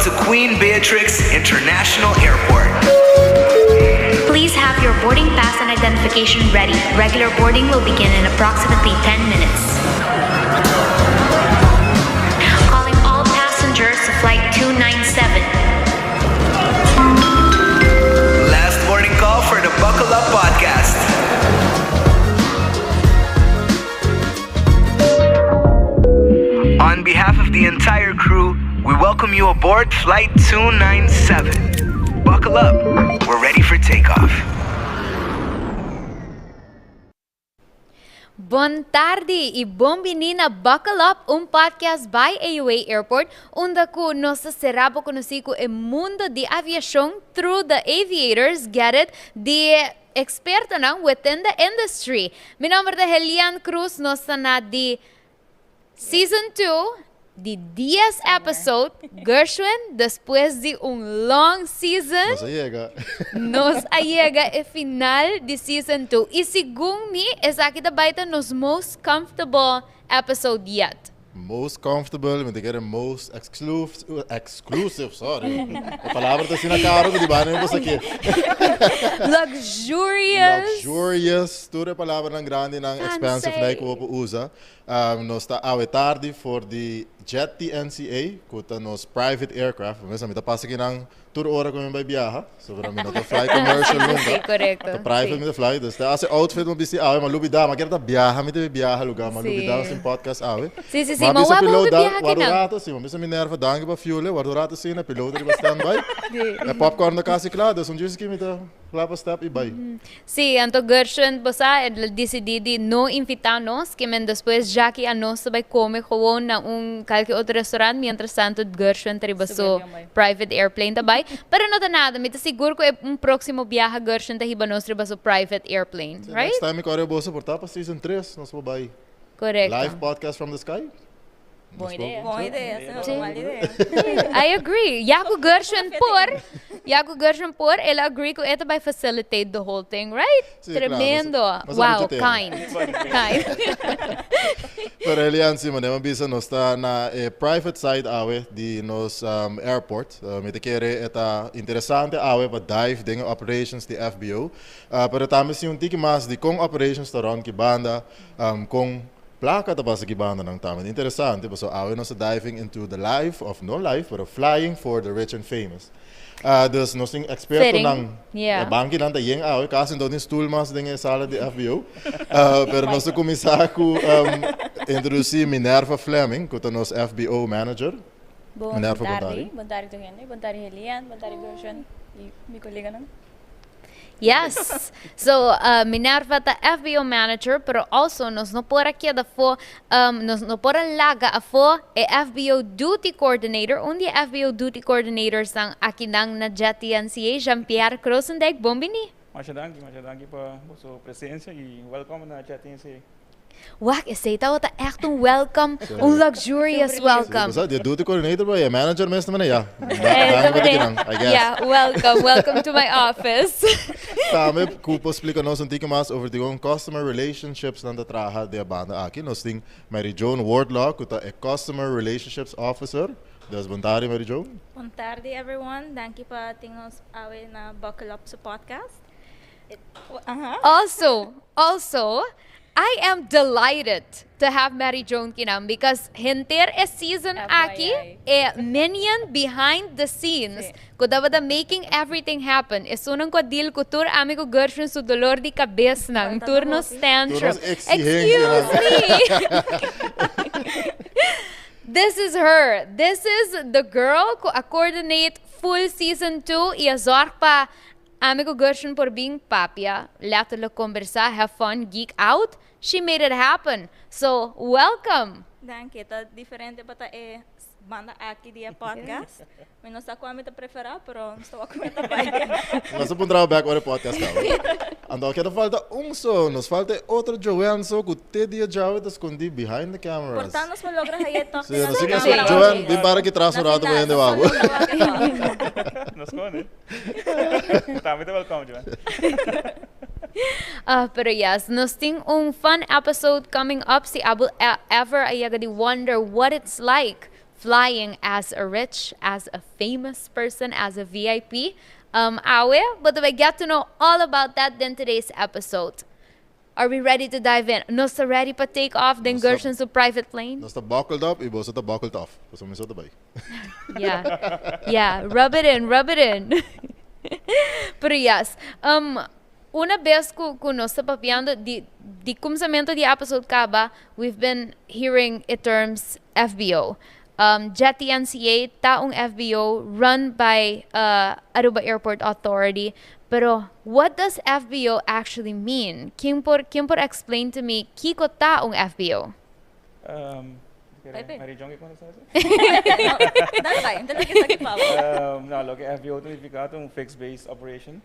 to Queen Beatrix International Airport. Please have your boarding pass and identification ready. Regular boarding will begin in approximately 10 minutes. Calling all passengers to flight 297. Last boarding call for the Buckle Up podcast. On behalf of the entire crew, we welcome you aboard Flight 297. Buckle up. We're ready for takeoff. Buon tardi e buonvenina Buckle Up, podcast by AUA Airport, onde nos será conocido el mundo de aviación through the aviators, get it, de expertos within the industry. Mi nombre es Helian Cruz, nos na de Season 2, de 10 episode, Gershwin, después de long season, nos allega el final de Season 2. Y según mí, es aquí de nos most comfortable episode yet. Most comfortable, met ik most exclusive, sorry. De palavra está sin caro, que diba na aqui. Luxurious. Tudo palavra ng grande ng expensive na ko po usa. Nos está awe tarde for the Jet TNCA, kuta nos private aircraft. Mas amita pasa aqui ng tour hora kami may biyaha. So para mí no fly commercial nunca. Correcto. The private mi fly. Dus ase outfit mo bisi awe malubida, makita biyaha mi biyaha lugar malubida sin podcast awe. Sí, mawabo biyaha Warurato sim, misa minerva dangi ba fuel, warurato sim na piloto ba standby. E popcorn na kasi klado, so juice kimi ta flapa step ibay. Sí, anto Gershwin bosa decididi no invitarnos que men después Jackie anos sabay come ko na qualquer outro restaurante, mientras tanto Gershwin triba so private airplane tabay. Pero não tá nada, mita seguro ko próximo viaje Gershwin tahiba nos triba so private airplane, right? Next time ko rin bosa porta pa season 3, nos babay. Correct. Live podcast from the sky. Boa ideia. Boa ideia. I agree. Yaku Gershwin por, ela agree ko ito by facilitate the whole thing, right? Sí, Tremendo. claro. Wow, kind. Pero Elian, sim, naman bisa nos ta na private side awe di nos airport. Mita kere eta interessante awe pa dive dingen operations di FBO. Pero tamis yung tiki mas di kong operations taron ki banda kong plaka tapos sa gibanda ng tama. Interessante. So, awe nos diving into the life of, no life, pero flying for the rich and famous. Dus nos ting experto ng bangki lang tayeng awe. Kasi doon yung stool mas din yung sala di FBO. Pero nos kumisa ko introduce Minerva Fleming, kuto nos FBO manager. Minerva Bontari. Bontari to Henry, Bontari Helian, Bontari Gershwin. Mi kolega nang. Yes. So, Minerva ta FBO manager, pero also nos no por aqui da fo, nos no por laga a fo FBO duty coordinator, onde FBO duty coordinator sang aqui nang na Jet TNCA, Jean-Pierre Crosendijk, bombini. Masyadang pa sa presença e welcome na Jet TNCA. Wak, ita wata echt een welcome, een luxurious welcome. So, the duty coordinator ba? Yeah, manager mes naman ya. I guess. Yeah, welcome to my office. Tame, kupo explica nos un tico mas over the customer relationships na traha de banda aqui. Nos ting Mary Joan Wardlaw, kuta a customer relationships officer. Das Bontari, Mary Joan. Boa tarde, everyone. Thank you pa tingos awe na Buckle Up sa podcast. Also, I am delighted to have Mary Joan Kinam because hinter a season aki a minion behind the scenes ko dapat making everything happen. Sunang ko deal ko tur amigo Gershwin su dolor di cabeza nang turnos tantrum. Excuse me. This is her. This is the girl ko coordinate full season 2 e azor pa amigo Gershwin por being papia. Lato lo conversar, have fun, geek out. She made it happen. So, welcome. Thank you. Diferente pa ta banda aqui dia podcast. Mas não está com a meta preferida, pero estou com a meta pai. Nós vamos entrar back para o podcast cá. Ando que falta so, nos falta outro Joanne so que te dia Joe tá escondi behind the cameras. Portanto, nós vamos lograr aí toque. Sim, nós que Joanne bem para que traço rato bem de wago. Nós com, Tá, muito welcome, Joanne. Pero yes, nos ting fun episode coming up. Si Abu ever ayagadi wonder what it's like flying as a rich, as a famous person, as a VIP. Awe, but we get to know all about that in today's episode. Are we ready to dive in? Nos ready pa take off den Nossa- Gershons to private plane? Nós está buckled up e você está buckled off. Você me solta bem. Yeah, rub it in, rub it in. Pero yes, una vez que nós está papiando di começamento di episode kaba, we've been hearing the terms FBO. Jetty NCA, taong FBO, run by Aruba Airport Authority. Pero what does FBO actually mean? Quem por explain to me, kiko taong FBO? Pepe. Mari Jong ko na sa Dala tayo, dala kita sa kipawa. Lo que FBO significa um fixed base operation.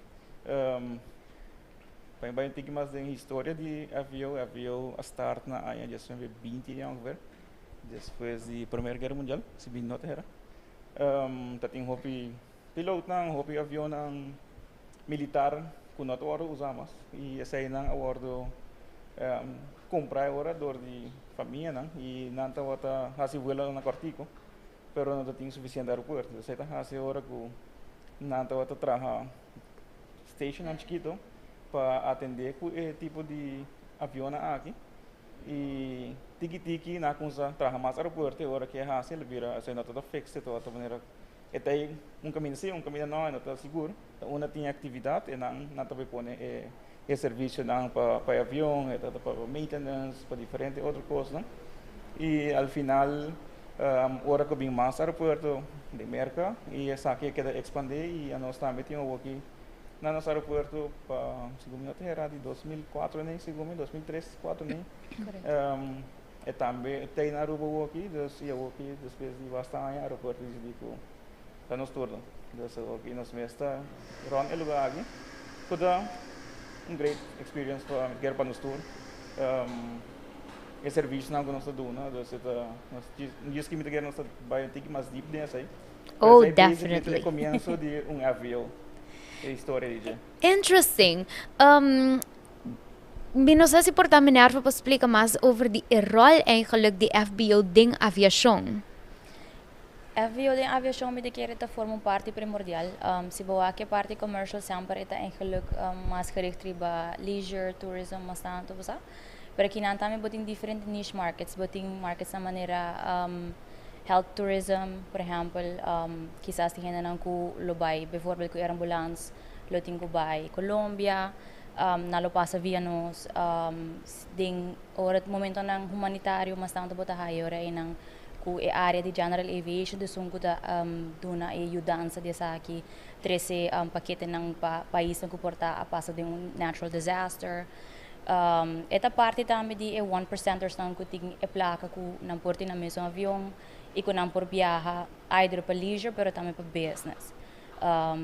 Para tigre mais da história de FBO a start na área de 20 anos ver. Depois da Primeira Guerra Mundial, se bem nota era. Tating hopi pilot ng hopi avião ng militar que nós agora usamos e essa aí não agora comprar agora dor de família não e não tá outra hasi voa na cortico, pero não tem suficiente aeroporto. Essa tá hasi agora que não tá outra traha station em chiquito para atender com tipo de avião aqui e tiki na kunsa traha mais aeroporto agora que é hasi ele vira essa não tá fixe toda maneira. Ito ay caminho sim, caminho não, não está seguro. Una tinha atividade e não também põe serviço não para avião, para maintenance, para diferente outra coisa, não? E ao final, hora que vem mais aeroporto de merca e essa aqui queda expandir e a nós também tínhamos aqui na nosso aeroporto para segundo minha terra de 2004 nem segundo 2003, 2004 nem. E também tem na Aruba aqui, eu aqui depois de bastante aeroporto de Tá nos turno. So, aqui nós mesta run el lugar aqui. Toda great experience para quer para nos tour. E serviço não que nós damos, né? Nós diz que me quer nós vai ter que mais deep nessa aí. Oh, definitely. O começo de avião. É história de. Interesting. Não sei se por também nerva para explicar mais over die rol eigenlijk die FBO ding aviação. FBO din aviation met de keren te vormen parte primordial. Si bawa ke parte commercial sempre ita eigenlijk mas gericht riba leisure, tourism, mas tanto basa. Pero kinanta mi boting different niche markets, boting markets na manera health tourism, por ejemplo, quizás tingnan na ku lobay, bijvoorbeeld ku ambulance, loting ku bay Colombia, nalo pa sa Vianos, ding orat momento ng humanitario mas tanto botahayo ra inang ku área de general aviation de sungo da duna e ajudança dessa aqui 13 paquete ng país na kuporta a passa de natural disaster. Esta parte também de 1%ers nang kuting e placa ku nang porti na mesmo avião e ku nang por viaja either para leisure pero também para business. Pa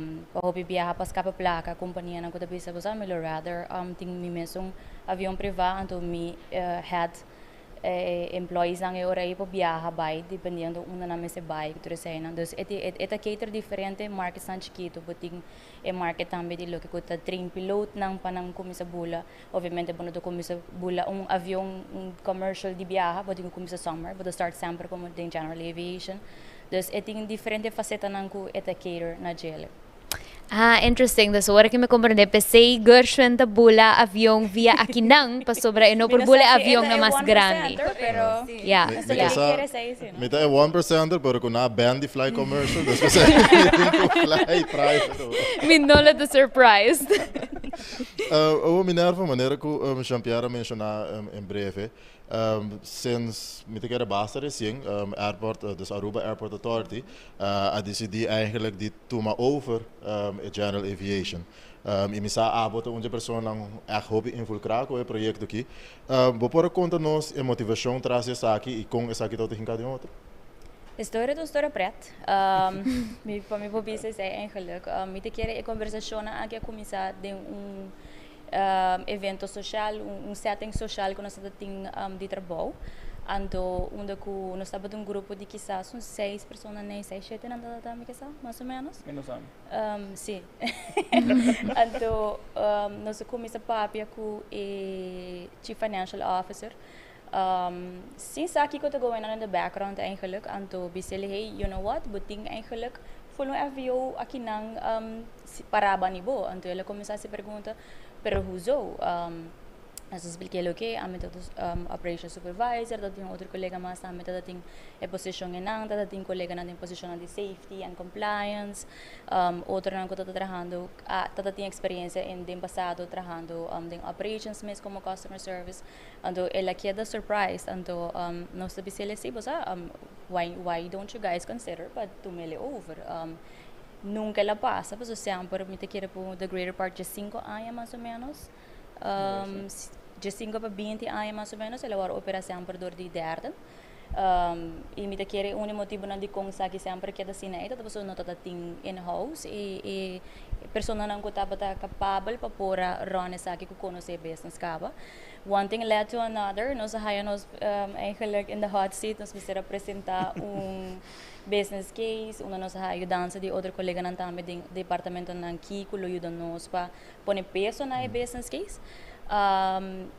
hopi viaja pas ka pa placa companhia nang kuta bisa bosa melo rather ting mi mesmo avião privado anto mi had employees lang ora aí para viajar by dependendo una na mese by que tu resena dus eta cater diferente markets nan chiquito buting market também de lo que kuta train pilot nang panang kumisa bula obviamente bono do kumisa bula avião commercial de viaja buting kumisa summer but start sempre como de general aviation dus eting diferente faceta nang ku eta cater na gele. Interesting. Das hora que me comprende. Pensei Gershwin da bula avião via Akinang pa sobra e no por bula avião na mas grande. Pero Yeah. Mita é 1%, pero kung na-ban di fly commercial, das kasi hindi fly private. Minola the surprise. Minerva, maneira que o Jean-Pierre mencionou em breve, sinds met de basta recien, airport, dus Aruba Airport Authority, a decidir eigenlijk die toma over general aviation. E misa abot onde pessoa não é hobby infiltrar com o projeto aqui. Vou por conta nós a motivação traz essa aqui e com essa aqui todo hincado em outro. História do história pret. Mi pobisa é eigenlijk. Mi te quer conversação aqui começar de evento social, setting social que nós temos de trabalho. Ando onde que nós estamos um grupo de quizás 6 pessoas, nem 6, 7 não dá também quizás, mais ou menos. Menos amo. Sim. Ando nós começamos a papia com o Chief Financial Officer. Sinds aqui ko te going on in the background eigenlijk, anto biseli hey, you know what, buting eigenlijk, full avião aqui nang paraba ni bo, anto ela começa a se pergunta, pero huzo, as expliquei lo que, a meta operation supervisor, dat tem outro colega mas a meta tem a position enang, dat tem colega na tem position de safety and compliance, outro nang ko tá trabajando, tata tem experiência em dem passado trabajando em operations mesmo como customer service, ando ela queda surprised, ando nós sabemos se ele se why don't you guys consider but to mail it over, nunca la passa, pues o sea, por mim te quero por the greater part de 5 anos mais ou menos. De 5 para 20 anos mais ou menos, ela vai operação por dor de derde. E me quer motivo na de com que sempre que da sineta, da pessoa não tá tem in-house e persona não que tá capaz para pôr run essa que conhece business cava. One thing led to another, nós eigenlijk in the hot seat, nós precisamos apresentar business case, nós ajudamos de outro colega não também do departamento não que ajuda nós para pôr peso na business case.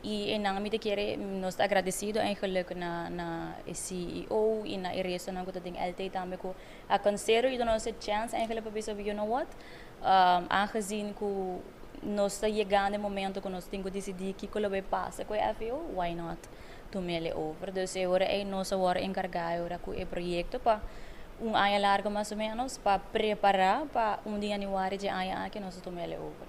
E nang mi te quer nós agradecido eigenlijk na CEO e na resto não que tem LT também que a considero e nós a chance eigenlijk para ver you know what aangezien que nós está chegando o momento que nós temos que decidir que como vai passar com a FIO, why not tomar ele over. Dus agora nós agora encarregado com o projeto para ano largo mais ou menos para preparar para dia de janeiro de ano que nós tomar ele over.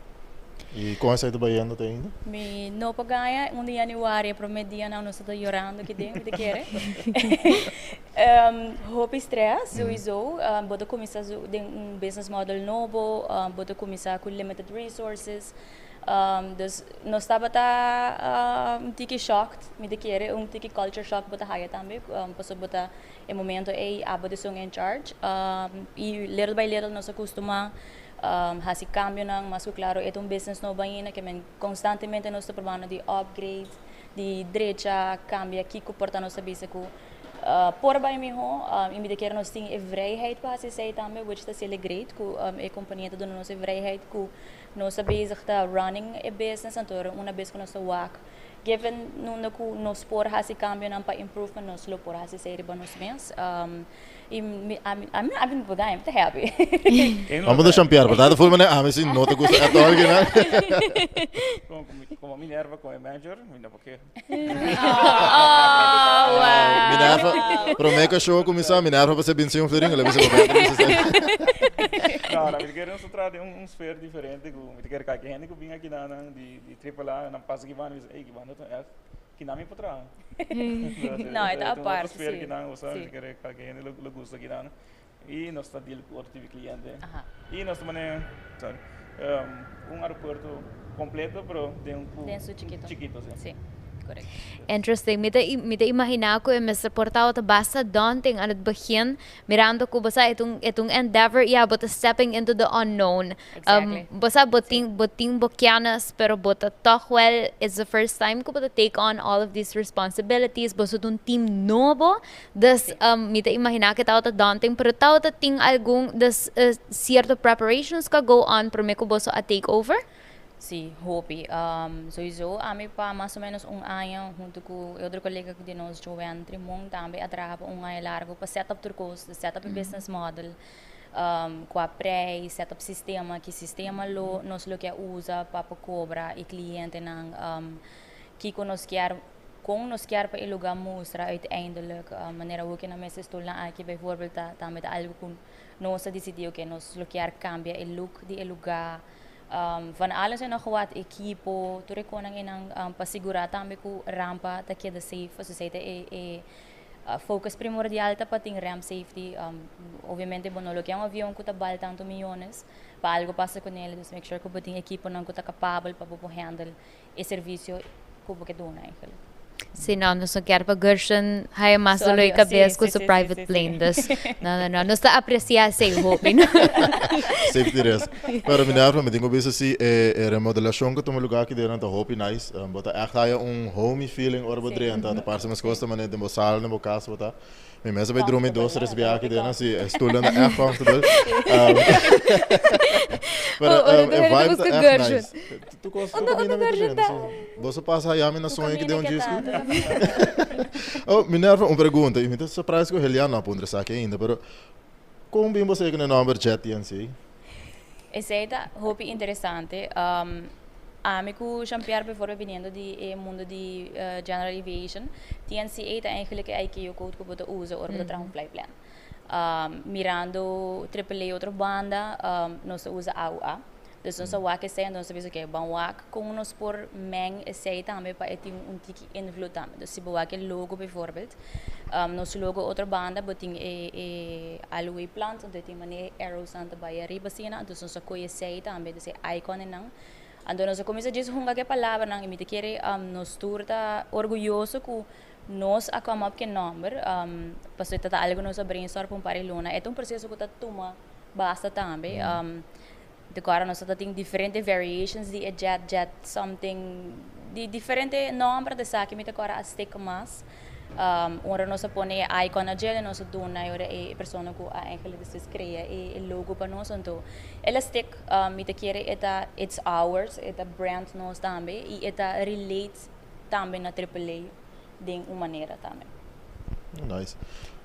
E com essa trabalhando ainda? Me não paganha dia de janeiro prometia não nós está chorando que tem de querer. Hope stress sowieso, bota começar business model novo, bota começar com limited resources. Dus nós estava tiki shocked, me de querer tiki culture shock bota haya também, passou bota momento abode song in charge, e little by little nós acostuma hasi cambio nang mas claro é business novo ainda que constantemente nós estamos probando de upgrade, de direita cambia que comporta nossa bisa com por bem mesmo, e me quer nós tem vrijheid para se sei também, which is really great, que a companhia está dando nossa vrijheid, que nós bezig está running a business, então uma vez que nós work, given nós por hasi cambio nang para improvement nós lo por hasi sei riba nós mesmos, I'm I'm happy. Vamos deixar piar, portanto foi mané, mas não te gusta at all, né? Como Minerva como manager, ainda porque. Minerva, prometo show começar, Minerva para ser bem sim fluring, ela vai ser Não, eu quero mostrar um sphere diferente, eu quero que a gente que vem aqui na de AAA, na passa que vai, que vai não que não me potrá. Não, é da parte, sim. Que não, você quer que a gente lo gosta que não. E nós está deal com outro tipo de cliente. E nós também aeroporto completo, pero denso chiquito. Sim. Correct. Interesting. Mita imaginar ko mas portao ta basta daunting ano begin mirando ko basta itong endeavor but stepping into the unknown. Exactly. Basta boting bokyanas pero bota toch well it's the first time ko take on all of these responsibilities basta un team novo das mita imaginar que tao ta daunting pero tao ta ting algum das cierto preparations ka go on para me ko basta a take over. Sim, hope. Sowieso, ami pa mais ou menos ano junto com outro colega que de nós, Joanne Trimong, também atrapa ano largo para setup turcos, setup business model, com a pré, setup sistema, que sistema nós lo que usa para cobrar e cliente não que nos quer para o lugar mostrar uiteindelijk maneira hoe que na mesa estou lá aqui bijvoorbeeld também algo com nós decidiu que nós lo quer cambia o look de lugar. Van alles en nog wat equipo, toen ik kon inang pasigurar também com rampa tá que da safe, so sei focus primordial tá para ting ramp safety, obviamente bono lo que avião que tá bal tanto milhões, para algo passa com ele, dus make sure que boting equipo não que tá capaz para poder handle e serviço que porque dona eigenlijk. Sim, não quero para Gershon, hay mais do que cabeça com o private plane, dus não está apreciar sei hope, não. Safety risk. Pero Minerva, me tenho visto assim, remodelação que toma lugar aqui dentro, tá hope nice, bota echt há homey feeling ora bodrenta, tá parece mais costa, mas nem sala nem casa, bota. Me mesmo vai dormir dois três dias aqui dentro, assim, estou lá na echt comfortable. Vibe tá echt nice. Tu gosta de comida muito bem, você passa aí a minha sonho que deu disco? Oh, Minerva, uma pergunta. Eu me surpreso que o Heliano não pondre aqui ainda, pero como bem você que no número jet TNC? Essa é hobby interessante. Amigo champiar bijvoorbeeld viniendo di mundo di general aviation. TNCA é eigenlijk ICAO code que você usa para trabalhar um flight plan. Mirando AAA outra banda, nós usa AUA. Dus nós wak is nós sabemos que bom wak com nós por meng sei também para ter tiki invloed também. Dus se wak logo bijvoorbeeld, nós logo outra banda, boting alloy plant, onde tem mané arrows santa baia riba sina, dus nós conhece também, dus icon não. Ando nós começa a dizer hunga que palavra não, imita querer nós turta orgulhoso que nós a come up que number, passou tata algo nós a brainstorm para um parilona. É um processo que tá toma basta também. Agora nós temos diferentes variations de jet something de diferente nome de saque me agora a stick mas ora nós põe icon na gel nós dona ora a pessoa que eigenlijk se cria e logo para nós então ela stick me te quer eta it's ours eta brand nós também e eta relate também na AAA de uma maneira também. Nice.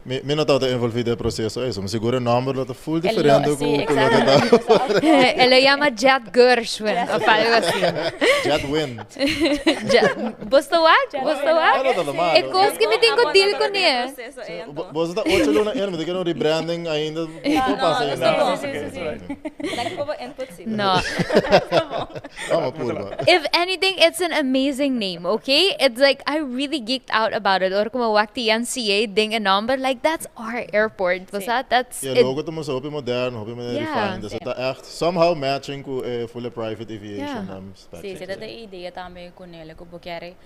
Me notado envolvido no processo isso, mas seguro o nome é full diferente com o que está. Ela chama Jet Gershwin, ou algo assim. Jet Wind. Basta what? É coisa que me tenho deal com ele. Você está 8 luna me tem que rebranding ainda por passa ainda. No. If anything, it's an amazing name, okay? It's like I really geeked out about it. Or como wakti NCA ding a number like that's our airport. Was that? That's it. Logo to mas hobby modern, hobby refined. Dus het echt somehow matching ku full private aviation specs. Sim, essa é a ideia também com ele, que porque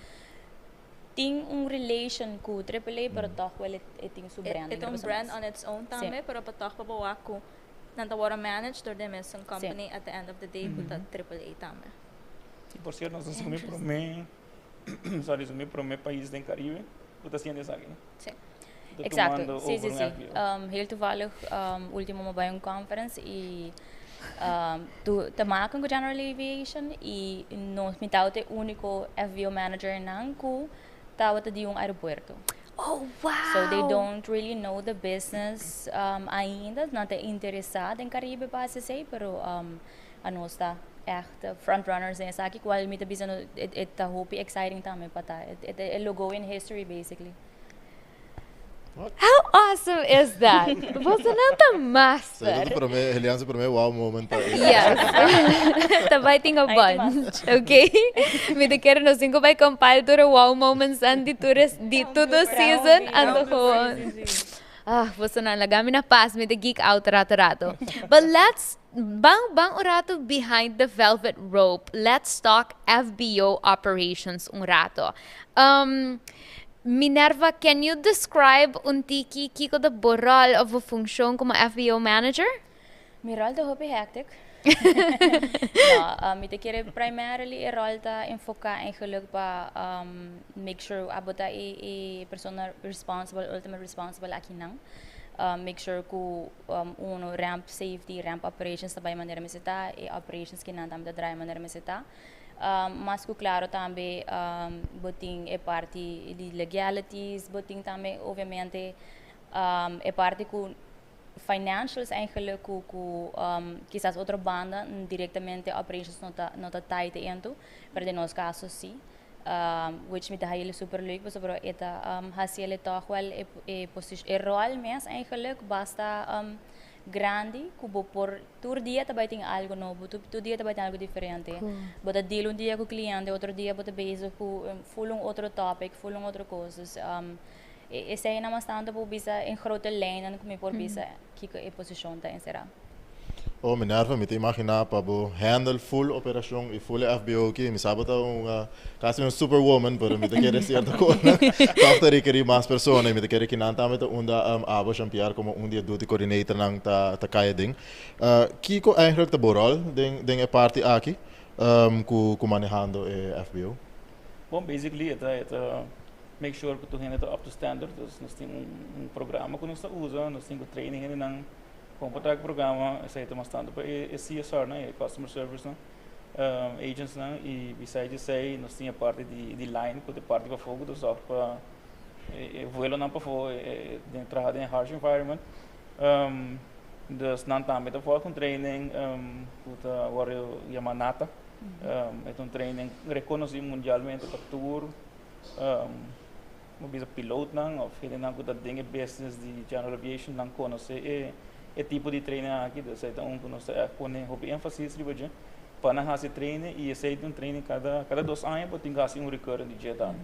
tem relation com AAA, pero toch wel tem su brand. É brand on its own também, pero pa toch pa bawa ko nantawara managed door them as company at the end of the day puta AAA também. E por ser nós assumimos para mim, sorry, assumimos para mim país do Caribe, puta assim é aqui. Sim. Exato, sim. Heel toevallig, último mo ba yung conference e te maken com general aviation e nós me taute único FBO manager nang ku tawat di yung aeropuerto. Oh wow! So they don't really know the business ainda, não te interessado em Caribe para se pero ano está echt front runners en sa aqui qual me te bisano it hope exciting também para it logo in history basically. What? How awesome is that? Você não tá master. Elianse para mim wow moment. Yes. Tabay ting a bunch. Okay? Me te quero no cinco by compile to the wow moments and di todo season and você na lagami na pass me te geek out rato. But let's bang orato behind the velvet rope. Let's talk FBO operations un rato. Minerva, can you describe kiko the boral of a function como FBO manager? Mi rol de hobby hectic. Mi te quiere primarily rol ta enfoca eigenlijk pa make sure abota e persona responsible, ultimate responsible aqui nang. Make sure ku uno ramp safety, ramp operations tabay maneira mesita e operations kinantam da dry maneira mesita. Mas claro também boting é parte de legalities, boting também obviamente é parte com financials eigenlijk com quizás outra banda diretamente operations nota tight into, pero de nosso caso sim, which me dá ele super leuk, mas bro eta hasele toch wel é rol mes eigenlijk basta grande, cubo por todo dia também tem algo novo, todo dia também tem algo diferente. Bota deal um dia com o cliente, outro dia bota base com full outro topic, full outro coisas. Esse aí não bastante por bisa em grote lijnen, como por bisa que a posição tá encerrada. Oh, Minerva, me te imaginar para handle full operação e full FBO aqui. Me sabe tá quase superwoman, pero me te quer certa coisa. Falta requerir mais pessoas, me te quer que não também tá abo champiar como dia duty coordinator nang ta kaya ding. Kiko eigenlijk tá boral ding parte aqui ku manejando FBO. Bom, basically это make sure que tu tá up to standard. Nós temos programa que nós usa, nós temos training nang computer programa, essa é bastante para CSR, né, customer service, né. agents não e besides say nós tinha parte de line que de parte para fogo do só para voelo não para fogo dentro em harsh environment dus não também da com training puta agora Yamanata é um training reconhecido mundialmente para tour bisa piloto não of ele não kuda dinge business de general aviation não conhece é tipo de training aqui dus então conhece com hobby ênfase riba para não fazer treino e esse é um treino cada 2 anos para ter assim recurrent de jeito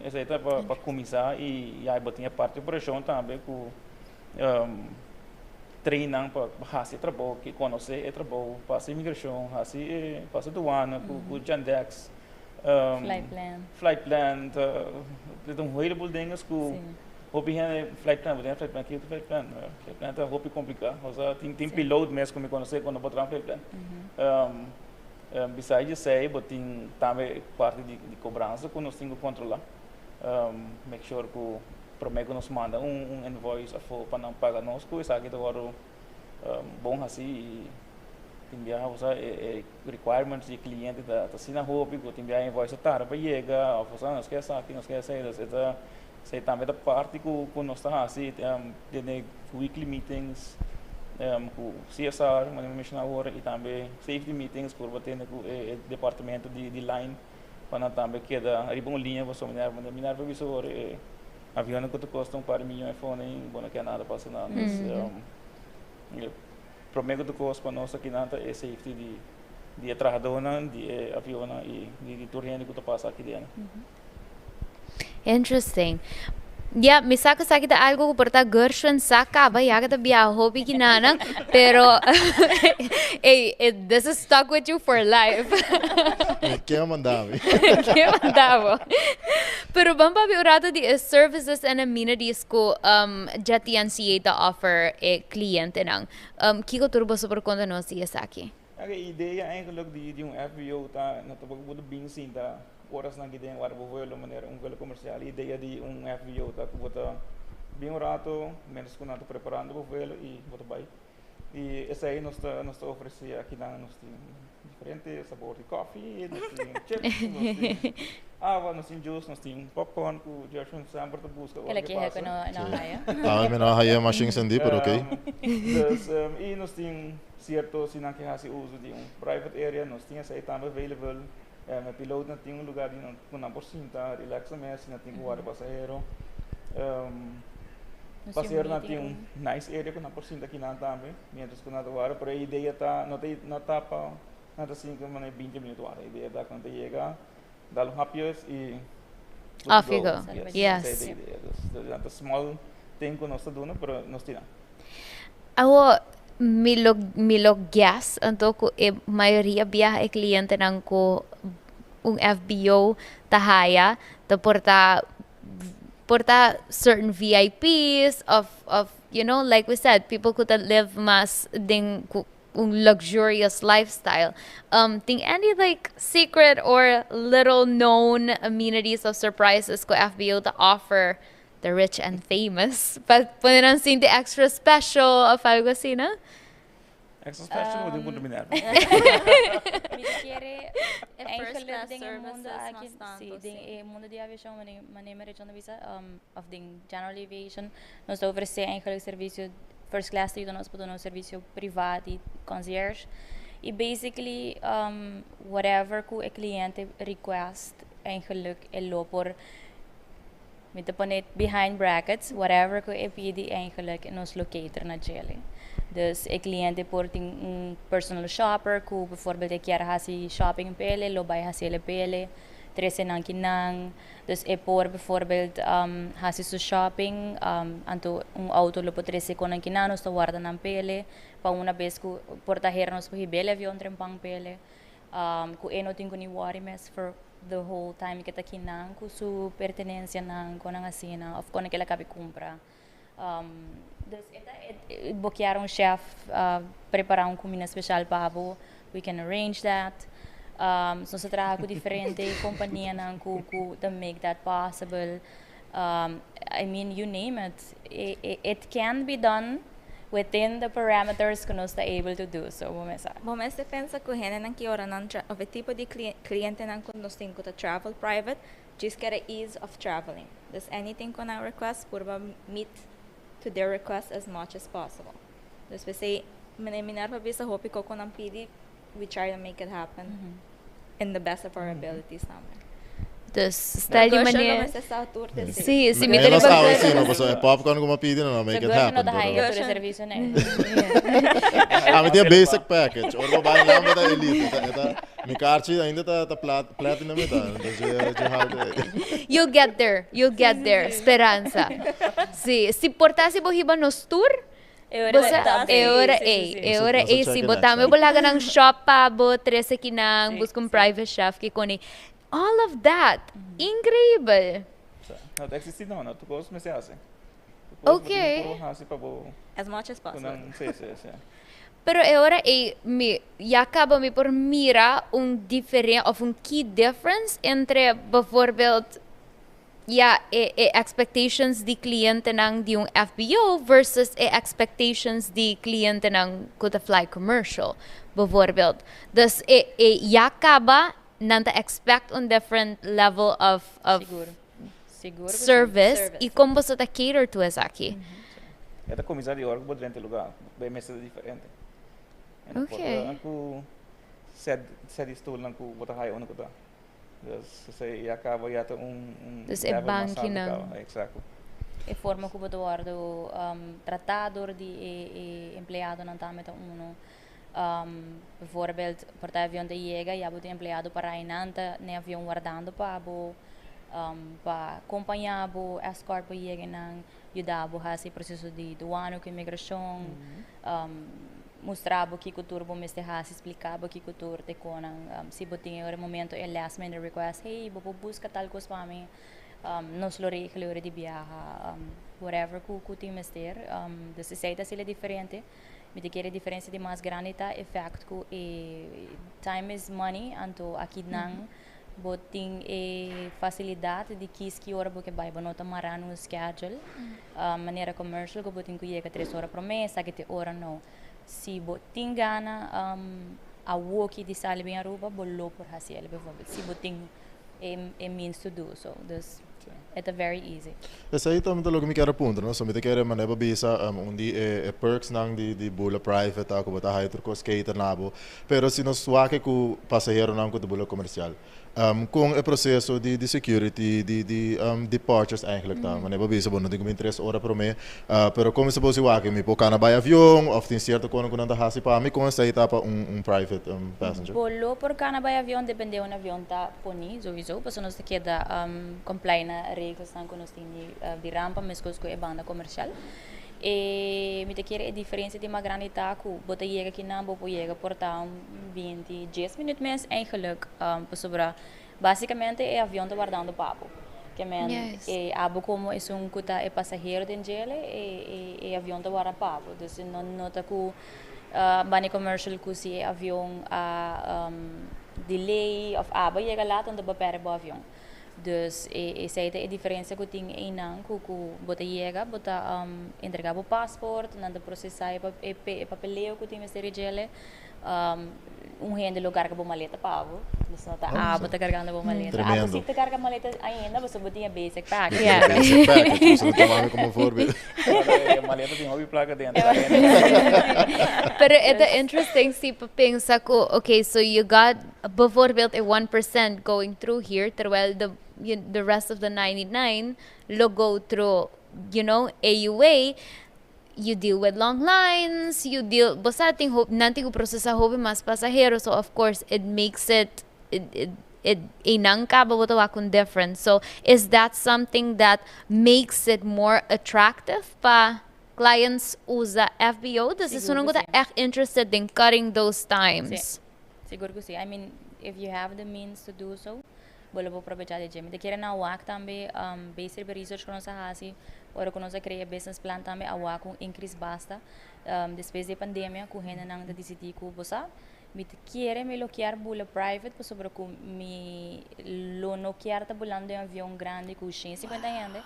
esse é para começar e aí botinha parte de operação também com treinando para fazer trabalho que conhecer é trabalho fazer imigração fazer aduana com Jandex flight plan então um heleboel dingen que hobby flight plan é hobby complicado ou seja tem piloto mesmo como conhecer quando botar flight plan besides say botin também parte de cobrança que nós temos que controlar make sure que prometo nos manda invoice para não pagar nós coisa aqui agora bom assim enviar requirements de cliente da assina hobby que enviar invoice para chegar ou fazer não esquece aqui não esquece essa sei também da parte que nós está assim tem weekly meetings com CSR mas agora e também safety meetings por bater no departamento de line para também queda riba uma linha para sominar para visor avião que custa par milhão iPhone bom não quer nada passa nada prometo que custa para nós aqui nada é safety de trajadona de avião e de turista que passa aqui dentro. Interesting. Yeah, misaka sa kita algo ko porta gershon saka ba yaga da biya hobby kinana pero this is stuck with you for life. Que mandava. Que mandava. Pero bamba bi urado di services and amenities ko JTNCA ta offer cliente nang kiko turbo super conta no siya saki. A ideia eigenlijk de FBO tá na tabag budo bing sinta oras na giden war voelo maneira velo comercial ideia de FBO tá que bota bem rato menos que nós preparando o voelo e bota vai e essa aí nós tá oferecer aqui na nós tem diferente sabor de coffee nós tem chips nós tem água nós tem juice nós tem popcorn que já sempre tá busca ela que é que não haya não haya machine sendi pero okay dus e nós tem certo sinang que hasi uso de private area nós tinha essa aí também available meu piloto não tinha lugar de não por cinta relaxa mesmo não tinha guarda passageiro passageiro não tinha nice area com não por cinta aqui não também mientras que não guarda por a ideia tá não tá para não assim como 20 minutos a ideia tá quando chega dá um rápido e off you go. Yes. The small thing que nós estamos dando para nós tirar Awo milog gas anto ko maioria biyahe kliyente nang ko FBO tahaya ta porta certain VIPs of you know like we said people could live mas ding luxurious lifestyle think any like secret or little known amenities of surprises ko FBO to offer the rich and famous. But pwede sin the extra special of algo assim, na? Extra special mo din dominar. Mi quiere first class ding mundo services aqui mas sim tanto ding mundo de aviação maneira de visa of ding general aviation nós oferecer eigenlijk serviço first class e nós podemos serviço privado e concierge e basically whatever que o cliente request eigenlijk lo por met de panet behind brackets, whatever ko pwede eigenlijk nos locator na jelly. Dus een cliënt wordt een personal shopper, ko bijvoorbeeld quer hasi shopping pele, lobay hasi pele, trese nang kinang. Dus por bijvoorbeeld hasi su shopping, anto auto lo po trese ko nang kinang, nos to guarda nang pele, pa una vez ko portahera nos po hibele avion trempang pele, ko eno tingo ni worry mess for the whole time kita kinang ku su pertenencia nang ko nang asina of ko na kila kapi kumpra dus ita bokear chef preparar comida especial para we can arrange that so sa trabaho diferente companhia nang ku to make that possible I mean you name it can be done within the parameters que nós está able to do so. Bom, mas você pensa que o Renan não que ora não o tipo de cliente não que nós temos que travel private, just get a ease of traveling. Does anything qu'on a request por meet to their request as much as possible. Dus we say, minar pa bisa hopi ko kung ang pili, we try to make it happen in the best of our abilities naman. Dus stel je manier. Sì, sì, mi Me lo stavo dicendo, posso popcorn come pidi non make it happen. Sa servicio na. Ah, tem basic package. Or ba bayan lang ba elite? Ita mi karchi ainda ta platinum ita. You'll get there. Esperanza. Sì, si portasi bohiba nos tour. É hora se botar meu bolaga nang shop pa bo 13 kinang busca private chef que koni. All of that. Incrível. Não existe não, tu gosta mas é assim. Okay. As much as possible. Sim. Pero agora acaba me por mira diferente of key difference entre bijvoorbeeld expectations di cliente ng di FBO versus expectations di cliente ng kuta fly commercial bijvoorbeeld. Dus acaba nanta expect on different level of Seguro service e como você tá cater to essa aqui. Esta comida de orgo pode rente lugar, bem mesa diferente. Okay. Aku set stool lang ko bota hayo ko ta. Dus se acaba ya Dus é banco não. Exacto. E forma que botou do tratador de empregado não tá meta bijvoorbeeld partij avião de chega e abo de empregado para inanta ne avião guardando para acompanhar bo escort para chega nang ajudar hasi processo de doano com imigração mostrar bo que cultura bo meste hasi explicar bo que cultura te conang se botinha o momento é last minute request hey bo busca tal coisa para mim nos lo regler de viaja whatever ku tem mester desse seita sila diferente me te quer diferença de mais grande tá effect ku time is money anto aqui nang boting facilidade de que hora porque vai bonota marar no schedule maneira commercial que boting ku chega 3 horas por mês que te hora não se boting gana a walk de sala bem Aruba bollo por hasil se boting means to do so this it's very easy. Essa aí também logo me quero ponto, não? Só me quero maneira bisa undi perks nang di bula private ako bota hay turko skater nabo. Pero se nos suake ku pasahero nang ku bula comercial. Com o processo de security, de departures eigenlijk tá. Maneira bisa bom, não tenho 3 horas por mês. Pero como se fosse wake me poca na avião, of tem certo quando nanda hasi pa mi com essa etapa private passenger. Bolo por cana by avião depende um avião tá poni, sowieso, porque nós te queda comply na regras que nós temos de rampa, mas coisas que é banda comercial. E me te quer a diferença de uma grande taco, bota chega aqui na boa chega portar 20, 10 minutos mais eigenlijk para basicamente é avião tá guardando papo. Que men e abo como é kuta é passageiro dentro e avião tá guardando papo. Dus não nota ku bani commercial ku si avião delay of abo chega lá onde ba perde o avião. Dus essa é a diferença que tem em não que bota chega bota entregar o passaporte nanda processar papeleo que tem esse regele rende lugar que a maleta pago você tá bota carregando a maleta se te carrega a maleta ainda você botinha basic package Basic package você não toma como voorbeeld a maleta tem hobby placa dentro pero é interesting se pensa que okay so you got bijvoorbeeld a 1% going through here terwijl the rest of the 99 go through AUA you deal with long lines, basta nanti ko processa hobi mas pasahero, so of course it makes it inang ka bakun different. So is that something that makes it more attractive pa clients usa FBO? Does it sunong ko echt interested in cutting those times? Siguro ko si. I mean, if you have the means to do so, bolo po aprovechar de gym. De kira na wak tambe basic research ko sa hasi. Ora ko sa create business plan tambe awa kung increase basta. Depois da pandemia, ko hena nang da DCT ko bosa. Me quiere me loquear bula private po sobre ko me lo no quiere ta bulando em avião grande com 50 gente.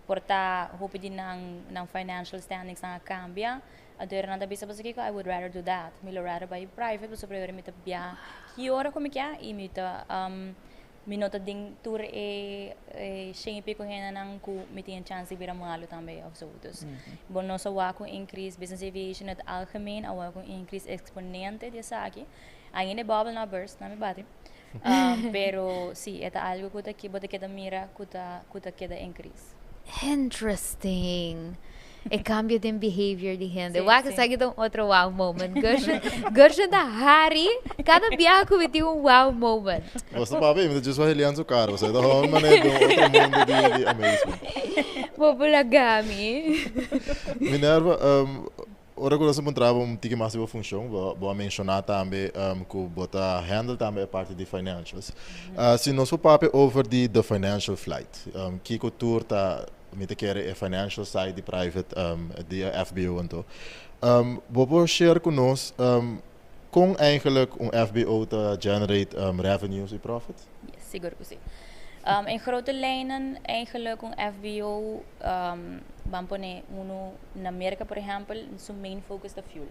porta hope din ng financial standings na cambia. Adoro na tabi sa pasaki ko, I would rather do that. Milo rather buy private, so priori mi tabia. Kiora ko mi kya, imita minota ding tour shingipi ko hena nang ku mitin chance bira mga tambe of sotos. Bono sa wa ko increase business aviation at algemeen, awa ko increase exponente dia sa aki. Ang ine bubble na burst na mi bati. Pero sí, eta algo kuta kibo de queda mira kuta queda increase. Interesting. E cambio din behavior di gente. Sim, Waka sim. sa itong outro wow moment. Gershon da hari, cada biyahe ko biti um wow moment. Basta papi, me just wahilian su caro. Você tá falando maneiro outro mundo de amazement. Populagami. Minerva, ora que nós encontramos tiki mais boa função, vou mencionar também que bota handle também a parte de financials. Se nós for papi over the financial flight, que tour tá me te quer a financial side de private de FBO en to. Vou share com nós com eigenlijk FBO te generate revenues en profits. Yes, siguro ko si. In grote lijnen eigenlijk een FBO, bampone uno in Amerika por ejemplo, zijn main focus de fuel.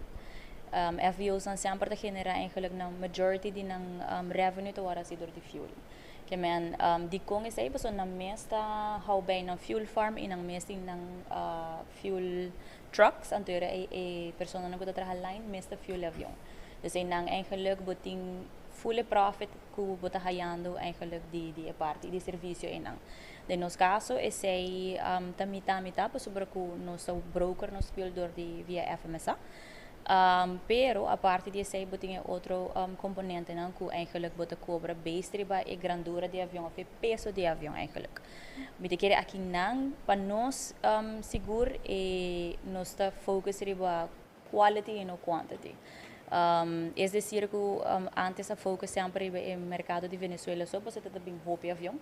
FBO zijn sempre te genereren eigenlijk na majority din ng revenue te wara si door die fuel. Kaya man, di kong isa iba so na mesta how by ng fuel farm inang mesta ng fuel trucks antara persona na kuta traha line mesta fuel avion. Dus nang eigenlijk buting full profit ku bota hayando eigenlijk di parte di servicio inang. De nos caso esse tamita pa sobre ku no sa broker nos fuel door di via FMSA. Pero a parte disso aí botinha outro componente não que eigenlijk bota cobra based riba e grandura de avião of peso de avião eigenlijk. Mite querer aqui não para nós seguro e nós está focus riba quality e no quantity. Es decir que antes a focus sempre riba no mercado de Venezuela só para você ter bem roupa avião.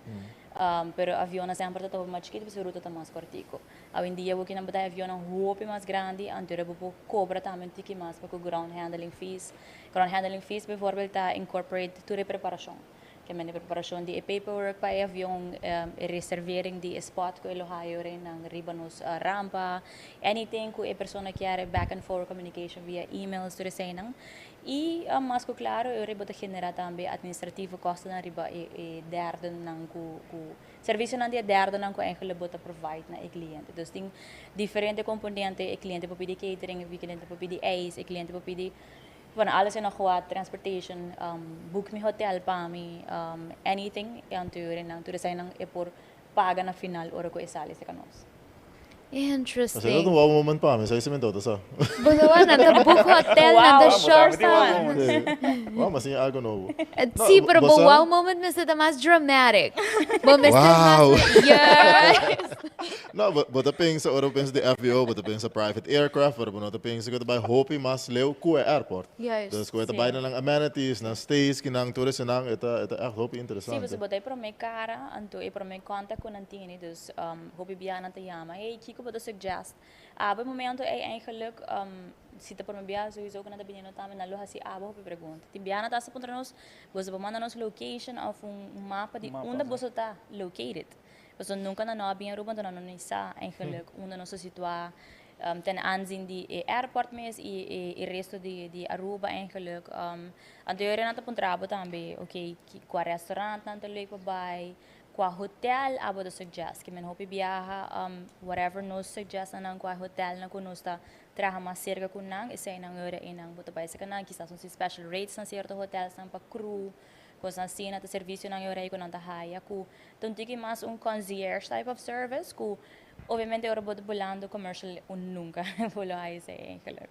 Pero avião sempre está mais chiquito, você ruta está mais cortico. Hoje em dia, o que não botar avião é roupa mais grande, anterior a cobra também tiki mais para o ground handling fees. Ground handling fees, por exemplo, está incorporate toda a preparação. Que é a preparação de paperwork para o avião, reservering de spot que ele hire ng riba nos rampa, anything que a pessoa quer back and forth communication via emails tudo isso não. E mas que claro, eu riba genera também administrativo custo na riba e derde ng ku serviço na dia derde ng ku eigenlijk bota provide na cliente. Dus tem diferente componente, o cliente pode pedir catering, o cliente pode pedir ace, o cliente pode pedir alles in agua, transportation, book mi hotel pa mi, anything, yang turin nang turisay nang epor paga na final ora ko isali sa kanos. Interesting. Você não wow moment para mim, sai se me dota só. Bukawan na the book hotel na the shore sa. Wow, mas sim algo novo. Sí, pero bu wow moment mas ito mas dramatic. Bu mas Wow. yes. Não, bota pensa, ora pensa de FBO, bota pensa private aircraft, ora bota pensa que vai hopi mas leu ku airport. Yes. Dus ku eta bay na lang amenities, na stays kinang tourist nang eta echt hopi Sim, interessante. você botei para me cara, anto e para me conta com antini, dus hopi biya na tayama. Hey, kiko ba suggest? Abo momento ay eigenlijk se tá por me biya sowieso kana tabi no tama na loha si abo hopi pergunta. Ti biya na ta sa punta nos, você manda nos location of mapa de onde você tá located. Você nunca na nobi em Aruba, não não isa eigenlijk onde nos situa ten aanzien die airport mes e resto de Aruba eigenlijk anterior na ta puntrabo tambe okay qua restaurant na leuk bij qua hotel abo de suggest que men hopi biyaha whatever nos suggest na qua hotel na kuno sta traha mas cerca kunang isa nang ora inang buta bay sa kanang quizás uns special rates na certo hotel sa pa crew kung sa sina ta serviço nang ora ko nang tahaya ku tuntiki mas concierge type of service ku obviamente ora bod bolando commercial nunca polo ay sa eigenlijk.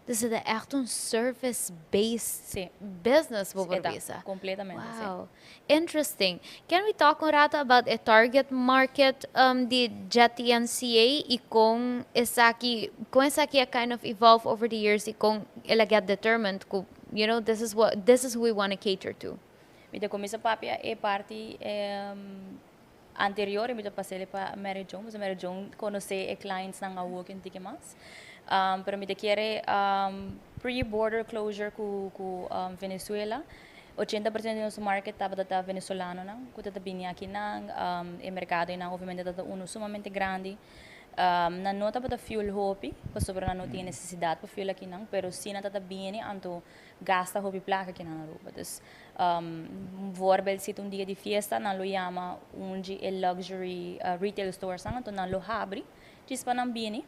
Dus het is echt een service-based Sí. business, Eta, Boborisa. completamente, Wow. Interesting. Can we talk un rato about a target market the JetNCA y con esa que kind of evolve over the years y con ela get determined ko, you know, this is who we want to cater to. Mita komisa papia e parti anterior mita pasele pa Mary Jo, mas Mary Jo conhece e clients nang awoken tiki mas. Pero mita quiere pre-border closure ku Venezuela. 80% do nosso market estava venezolano, não? Que está vindo aqui não, o mercado não, obviamente está sumamente grande. Na nota para fuel hopi, para sobre não tem necessidade para fuel aqui não, pero sim está bem, anto gasta hopi placa aqui na Aruba. Então, voorbeeld se um dia de festa, na lo chama onde é luxury retail store sang, anto na lo abre, diz para não bem,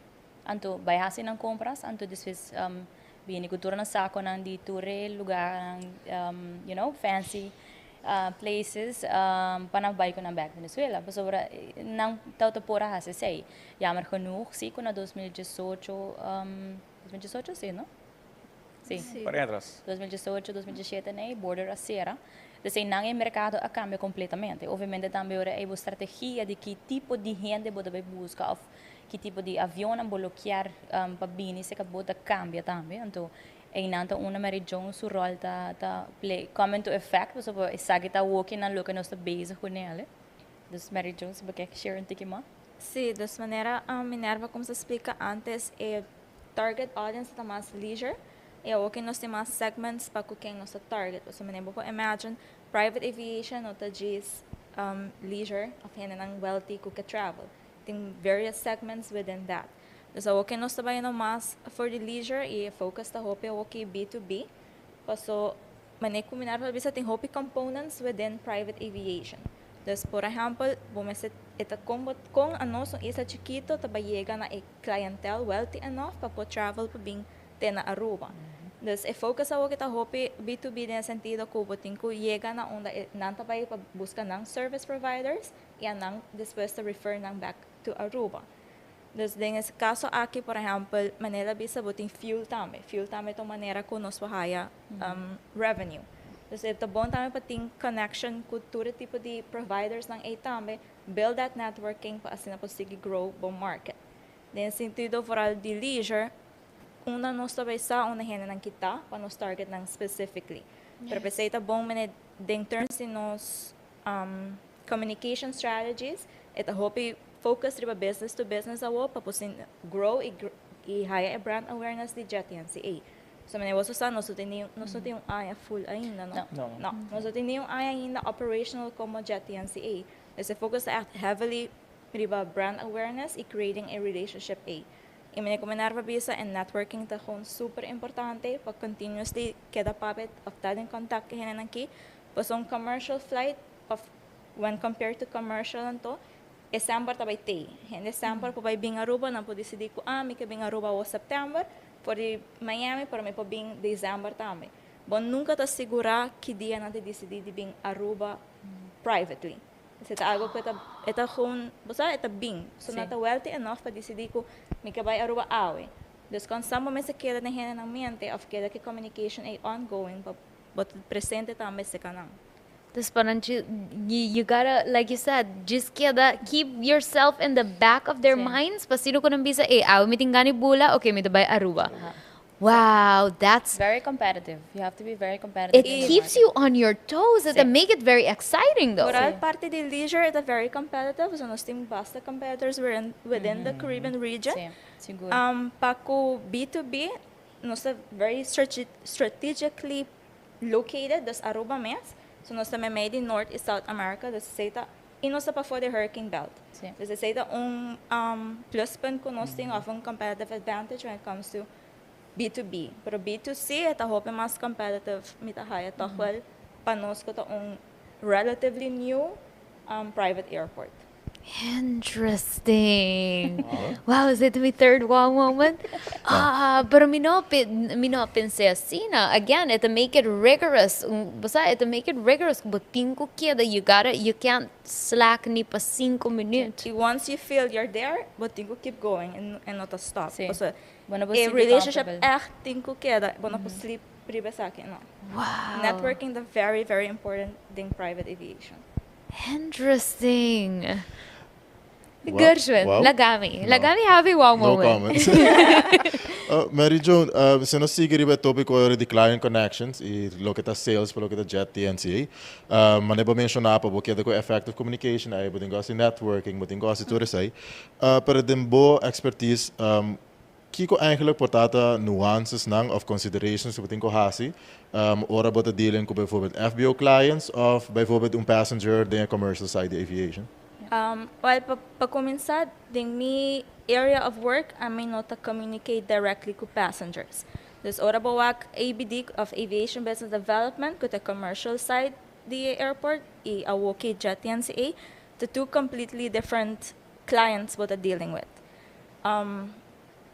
anto vai assim não compras, anto después bem cultura na saco nang di tour lugar fancy places panabay ko ng back Venezuela. Sobra nang tao pora hase say. Yamar genoeg sim na 2018 2018 sim, não? Sim. Para atrás. 2018, 2017 né, border a sera. Então, não é mercado a cambia completamente. Obviamente também é uma estratégia de que tipo de gente você vai buscar, ou que tipo de avião não bloquear para vir, se acabou de cambia também. Então, então uma região su rol ta play come into effect, so isagi ta walking na look nos ta base com ela. Dos região se quer share um ticket ma? Sí, de essa maneira, Minerva, como se explica antes, é target audience está mais leisure, e o que nós temos segments para quem nós target. Você me lembra, imagine private aviation ou ta diz leisure, of ng wealthy que travel. Tem various segments within that. So, o que nós trabalhamos mais for the leisure e focus ta hope o que B2B. So, maneira como Minerva bisa tem hope components within private aviation. Então, por exemplo, vamos ita kung ano so isa chiquito tabayega na clientele wealthy enough para po travel pa bing tena Aruba. Então, focus ako kita hope B2B na sentido ko boting ko yega na onda nanta pa busca ng service providers e nang después to refer nang back to Aruba. Então, nesse caso aqui, por exemplo, Manila bisa boting fuel tame itong maneira ko nos pahaya revenue. Então, ito bom tame pating connection com todo tipo de providers ng tame, build that networking para assim na posigi grow bom market. Nesse sentido, for all the leisure, una nos tabay sa una hena ng kita para nos target ng specifically. Pero pesa ito bom manid ding terms in nos communication strategies, ito hope focus riba business to business awo para posin grow i higher brand awareness di JetNCA. So, man, was sa nós yung aya full ainda, no? No. Nós tem yung aya ainda operational como JetNCA. Kasi focus heavily riba brand awareness i creating a relationship a. I mean, kung Minerva bisa and networking ta kung super importante pag continuously kada papet of tading contact kahinan ng ki. Pasong commercial flight of when compared to commercial to December tabay tay. In December po bay bing Aruba na po decidi ko may kabing Aruba o September. Por Miami, para may pabing December tame. Bon nunca ta segura que dia natin decidi di bing Aruba privately. Kasi taago ko ita kung basta ita bing. So nata wealthy enough pa decidi ko may kabay Aruba awe. Dus kung sa momento kaya na hina ng mente of kaya ki communication ay ongoing but presente tame sa kanang. Tapos parang you gotta, like you said, just keep yourself in the back of their minds. Pasino ko nang bisa, aw, miting gani bula, okay, mito bay Aruba. Wow, that's... Very competitive. You have to be very competitive. It keeps you on your toes. It make it very exciting, though. Moral parte de leisure, it's very competitive. So, nos team basta competitors within the Caribbean region. Siguro. Paco B2B, nos very strategically located, das Aruba mes. So, nós também made in North e South America, das seita, e nós pa for the hurricane belt. Das seita plus point ko nós tem of competitive advantage when it comes to B2B. Pero B2C, ita hope mas competitive mita haya tokwal panos ko relatively new private airport. Interesting. Wow, is it my third wow moment? Pero mino pensé así na. Again, it make it rigorous. Basta it make it rigorous. But tinko kaya you can't slack ni pa 5 minutes. Once you feel you're there, but tinko keep going and not stop. Sí. Basta Bueno, a relationship echt tinko kaya bona po sleep priba sa akin, no. Wow. Networking the very very important thing private aviation. Interesting. Wow. Gershwin, Wow. Lagami. No. Lagami have a wow No moment. comments. Mary Joan, se nós seguir o tópico de client connections e lo que tá sales para lo que tá jet TNCA, mas eu mencionar para porque com effective communication, aí botem gosto de networking, botem gosto de tudo isso aí. Para dem boa expertise, kiko eigenlijk portata nuances nang of considerations wat inko hasi. Ora bota dealing ko bijvoorbeeld FBO clients of bijvoorbeeld een passenger din commercial side the aviation. Well, pa começar, din mi area of work, I may not communicate directly with passengers. Dus ora bawak ABD of Aviation Business Development with the commercial side the airport I awoke jet NCA, the two completely different clients what are dealing with.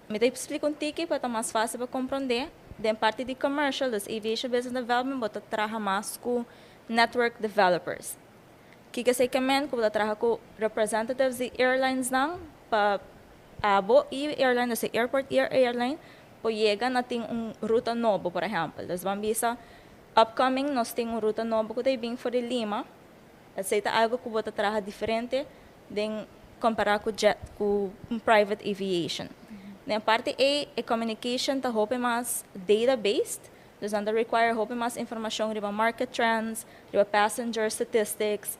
Me te explico um tiki para mais fácil para compreender. Den parte de commercial, dus Aviation Business Development, bota trabalha mais com network developers. Que sei que men, que bota trabalha com representatives de airlines não, para abo e airline, dus airport airline, para chegar na tem ruta novo, por exemplo. Dus vamos bisa upcoming, nós tem ruta novo que tem for Lima. Aceita algo que bota trabalha diferente, den comparar com jet, com private aviation. Na parte A é communication tá hope mais data-based, dus anda require hope mais informação riba market trends, riba passenger statistics,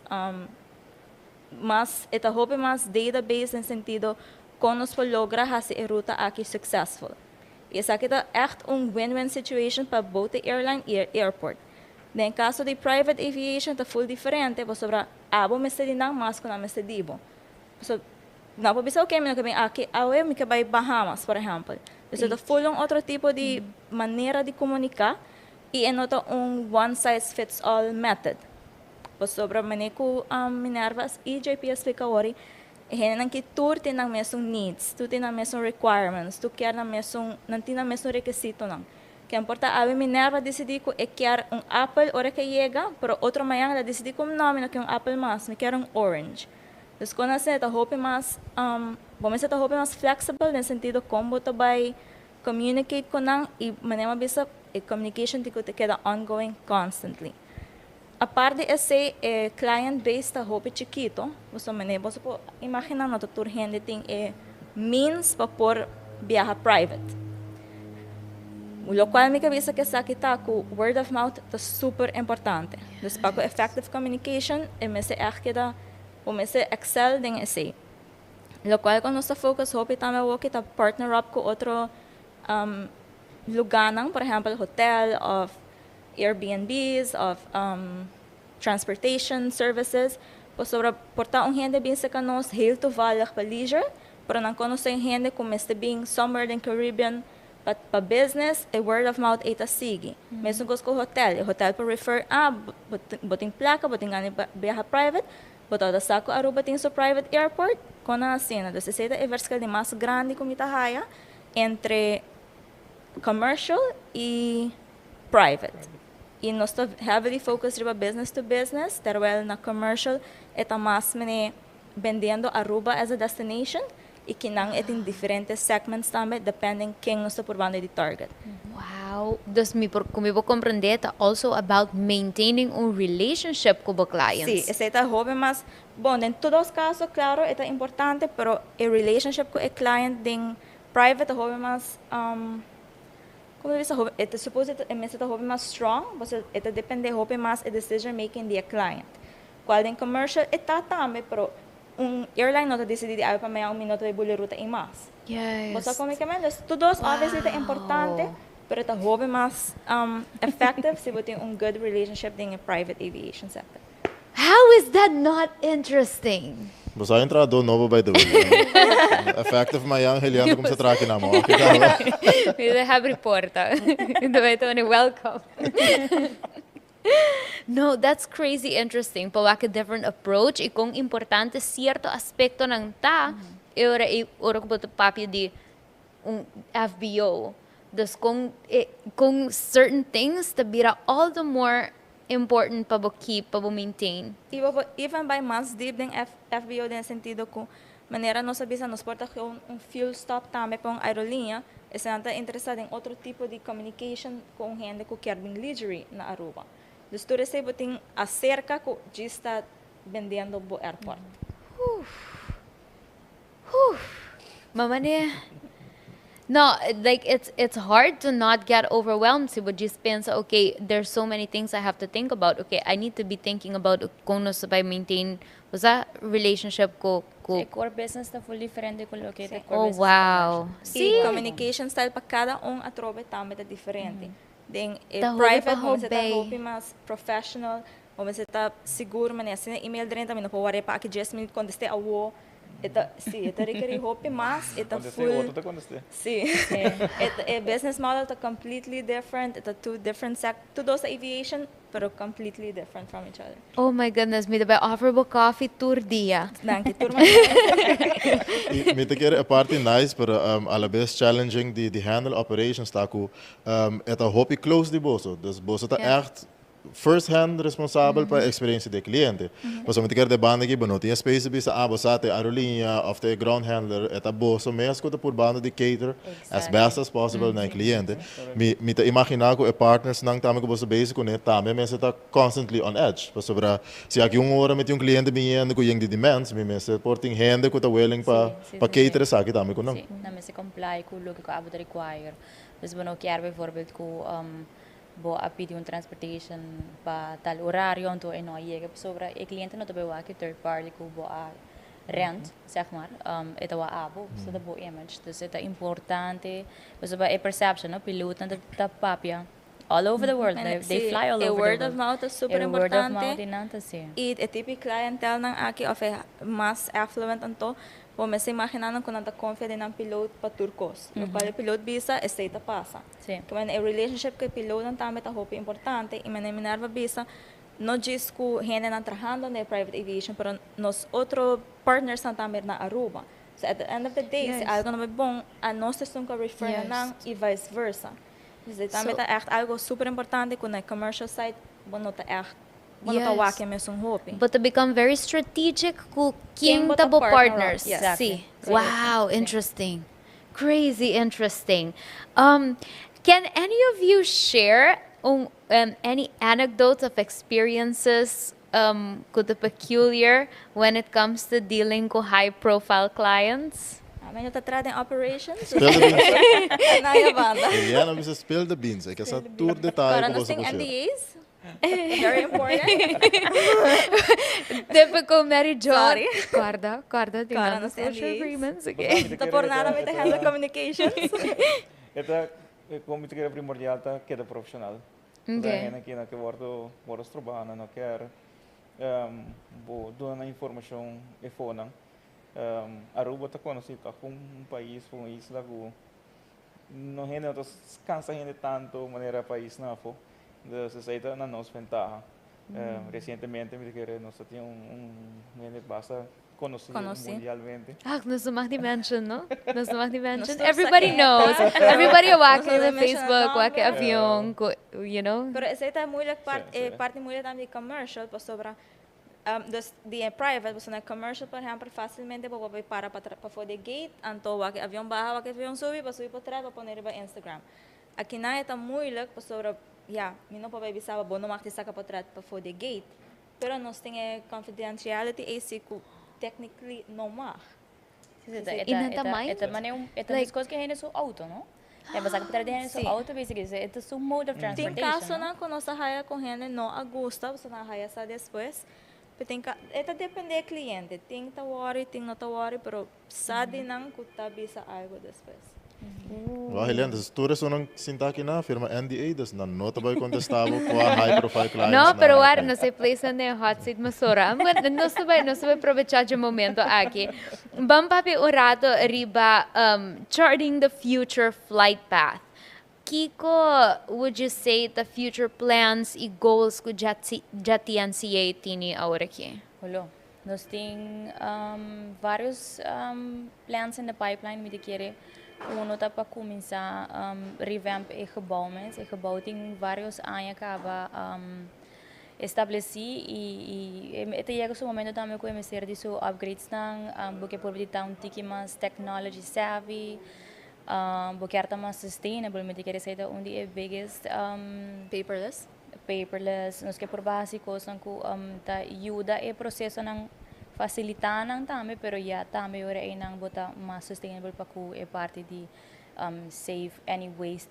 mas eta hope mais data-based no sentido como nos logra hasi a ruta aqui successful. E essa aqui tá echt win-win situation para both the airline e airport. No caso de private aviation tá full diferente, você sobra abo me se dinang mas com a me se dibo. So, não pode ser ok, mas que bem aqui, eu me que vai Bahamas, por exemplo. Isso é full outro tipo de maneira de comunicar e é nota one size fits all method. Por sobre a maneira que Minervas e JPS fica ori, é que tu tem na mesma needs, tu tem na mesma requirements, tu quer na mesma, não tem na mesma requisito não. Que importa a Minerva decidir que é quer apple hora que chega, pero outro manhã ela decidir como não, não quer apple mais, me quer orange. Dus quando você está hope mais, vamos estar hope mais flexible no sentido como você vai communicate com nang e maneira bisa a communication tipo te queda ongoing constantly. A parte esse client base está hope chiquito, você maneira você pode imaginar na tour gente tem means para por viajar private. O local me cabeça que sa kita com word of mouth é super importante. Dus para com effective communication é me se erkeda Comecei Excel din essay. Lo cual con nuestro focus hope também o kita partner up com outro lugar, por exemplo, hotel, of Airbnbs, of transportation services. Por sobre portar gente bem se canos heel to valig para leisure, para não conhecer gente como este bem somewhere in Caribbean para business, a word of mouth eta sige. Mesmo com hotel para refer boting placa, boting gani viaja private. Botada saco Aruba tem seu private airport com a cena. Dus essa é a vertical de mais grande como está raia entre commercial e private. E nós estamos heavily focused riba business to business, terwijl na commercial está mais vendendo Aruba as a destination e que não é em diferentes segments também, depending quem nós está probando de target. Wow. Dus como eu vou compreender, é also about maintaining relationship com os clients. Sí, esse é hobby, mas, bom, em todos os casos, claro, é importante, pero a relationship com o cliente em private é hobby mais, como eu disse, é supposed é hobby mais strong, você depende hobby mais a decision making de client. Qual em commercial é também, pero airline não decide de para meia minuto de bulha ruta em mais. Yes. Você como que mais, todos obviously é importante. Pero ito hobby mas effective se você tem good relationship in a private aviation sector. How is that not interesting? Basta entrar do novo by the way. Effective mayang heliando como se traki na mo. We have reporta. Ito welcome. No, that's crazy interesting. Pawak a different approach e kung importante cierto aspecto ng ora ko ba papi di FBO. Dus kung certain things tabira all the more important para keep, para maintain. Even by mas deep din FBO din sentido ko maneira nós sabisa nos porta fuel stop também para aerolínea, e se anda interessado em outro tipo de communication com gente que quer bem leisure na Aruba. Dus tu recebe tem acerca que já está vendendo no airport. Mamane. No, like it's hard to not get overwhelmed. Si would just pensa, okay, there's so many things I have to think about. Okay, I need to be thinking about kung no sabay maintain sa relationship ko. O core business está fully diferente com o que é core Oh, business wow. E See? communication style para cada atrobe também é diferente. Den Ta private, hobi pa mas está hobby. hopi mais professional, ou mas está seguro, mas assim email drin também não pode worry para que 10 minutos quando este awo, eta requer hopi mais, eta Quando full. outro tá quando este. Sim. É business model tá completely different. It's two different tudo sa aviation, pero completely different from each other. Oh my goodness, me dabei offerable coffee tour dia. Danke, turma. E me te quer a parte nice, pero alabes challenging die handle operations taku eta hopi close di boso. Dus boso ta echt first hand responsável para a experiência do cliente. Mas me te quer de banda que não tinha space bisa abosate aerolinha of the ground handler eta boso mesmo que por banda de cater as best as possible na cliente. Me te imaginar que partners nang tama ko boso basic ko net tama me está constantly on edge. Para sobre se aqui hora met um cliente vindo com yung demands, me se porting hande ko ta willing pa cater sa aqui tama ko não. Sim, na me se comply com o que eu abo de require. Mas bueno, quero bijvoorbeeld com bo a pedir transportation para tal horário onde eu não chega sobre o cliente não também vai que third party com bo a rent zeg maar это wa abo so da bo image dus é importante mas a perception no piloto da papia all over the world they fly all over the world. Word of mouth é super Word of importante. mouth inanta sim. E é tipo clientele nang aqui of mais affluent anto. Bom, mas imaginando quando anda confia num piloto para turcos. O qual o piloto bisa, esteita passa. Sim. Quando é relationship que o piloto não também tá roupa importante, e mas minerva bisa, não diz que o gente não trabalhando na private aviation, mas nós outros partners não também na Aruba. So at the end of the day, se algo não é bom, a nós estamos que refer nang e vice versa. Dus também tá echt algo super importante quando é commercial side, bom não tá echt But to become very strategic ku king King tabo partner partners. up. Yes. See. Exactly. Wow, interesting. Crazy interesting. Can any of you share any anecdotes of experiences ku the peculiar when it comes to dealing with high profile clients? Amen tá trazendo operations. Spill the beans. Naya banda. Eliana precisa spill the beans. É que essa tour detalhe Agora que nós você temos pode NDAs. Very important. Typical Mary Jo. Sorry. Guarda, Agora tingnan nós social temos agreements. Okay. Tá por nada me handle communications. Esta como te quer primordial tá que é profissional. Okay. Aqui na que bordo trabalhando, não quer bo dando informação e fona. Aruba tá conhecido como país, uma isla que não rende cansa rende tanto maneira país na fo. Dus essa é na nossa ventaja. Recentemente me que nós tínhamos rende basta conhecido mundialmente. Nós não mention, no? Nós não mention. Nós Everybody sabemos. knows. Everybody wake Nós no não Facebook, wake mencionamos. avião, you know? Pero essa é muito Sim. parte muito também de commercial, para sobre dus die private, você na commercial, por exemplo, facilmente pode para fazer gate, então o avião barra, o avião subir para trás, para pôr para Instagram. Aqui não é tão muito, para sobre não pode avisar, bom, não marca saca para trás para fazer gate, pero nós temos confidentiality, esse que technically não marca. Esta é coisa que é no auto, não? É mas que para dentro do auto basically, é o mode of transportation. Tem caso na quando nós saia com ele não agosta, você na raia sa depois. Esta depende do cliente. Tem que worry, tem não worry, pero sabe não que tá bisa algo depois. Wah, Eliana, dus tour so nang sinta aqui na firma NDA, dus na nota vai contestável com a high profile clients. No, pero agora não se place na hot seat masora. Não se vai aproveitar de momento aqui. Vamos para um rato riba charting the future flight path. Kiko, would you say the future plans e goals que já TNCA tini agora aqui? Olha, nós temos vários plans in the pipeline, me querer. Uno tá para começar revamp e gebouw, mas e gebouw tem vários anos acaba estabeleci e até chega o momento também que eu ser disso upgrades nang porque por vida um tiki mais technology savvy porque arta mais sustainable me querer ser onde é biggest paperless nós que por básicos nang ku ta ajuda e processo nang facilitar nang também pero já também ora é nang bota mais sustainable para ku é parte de save any waste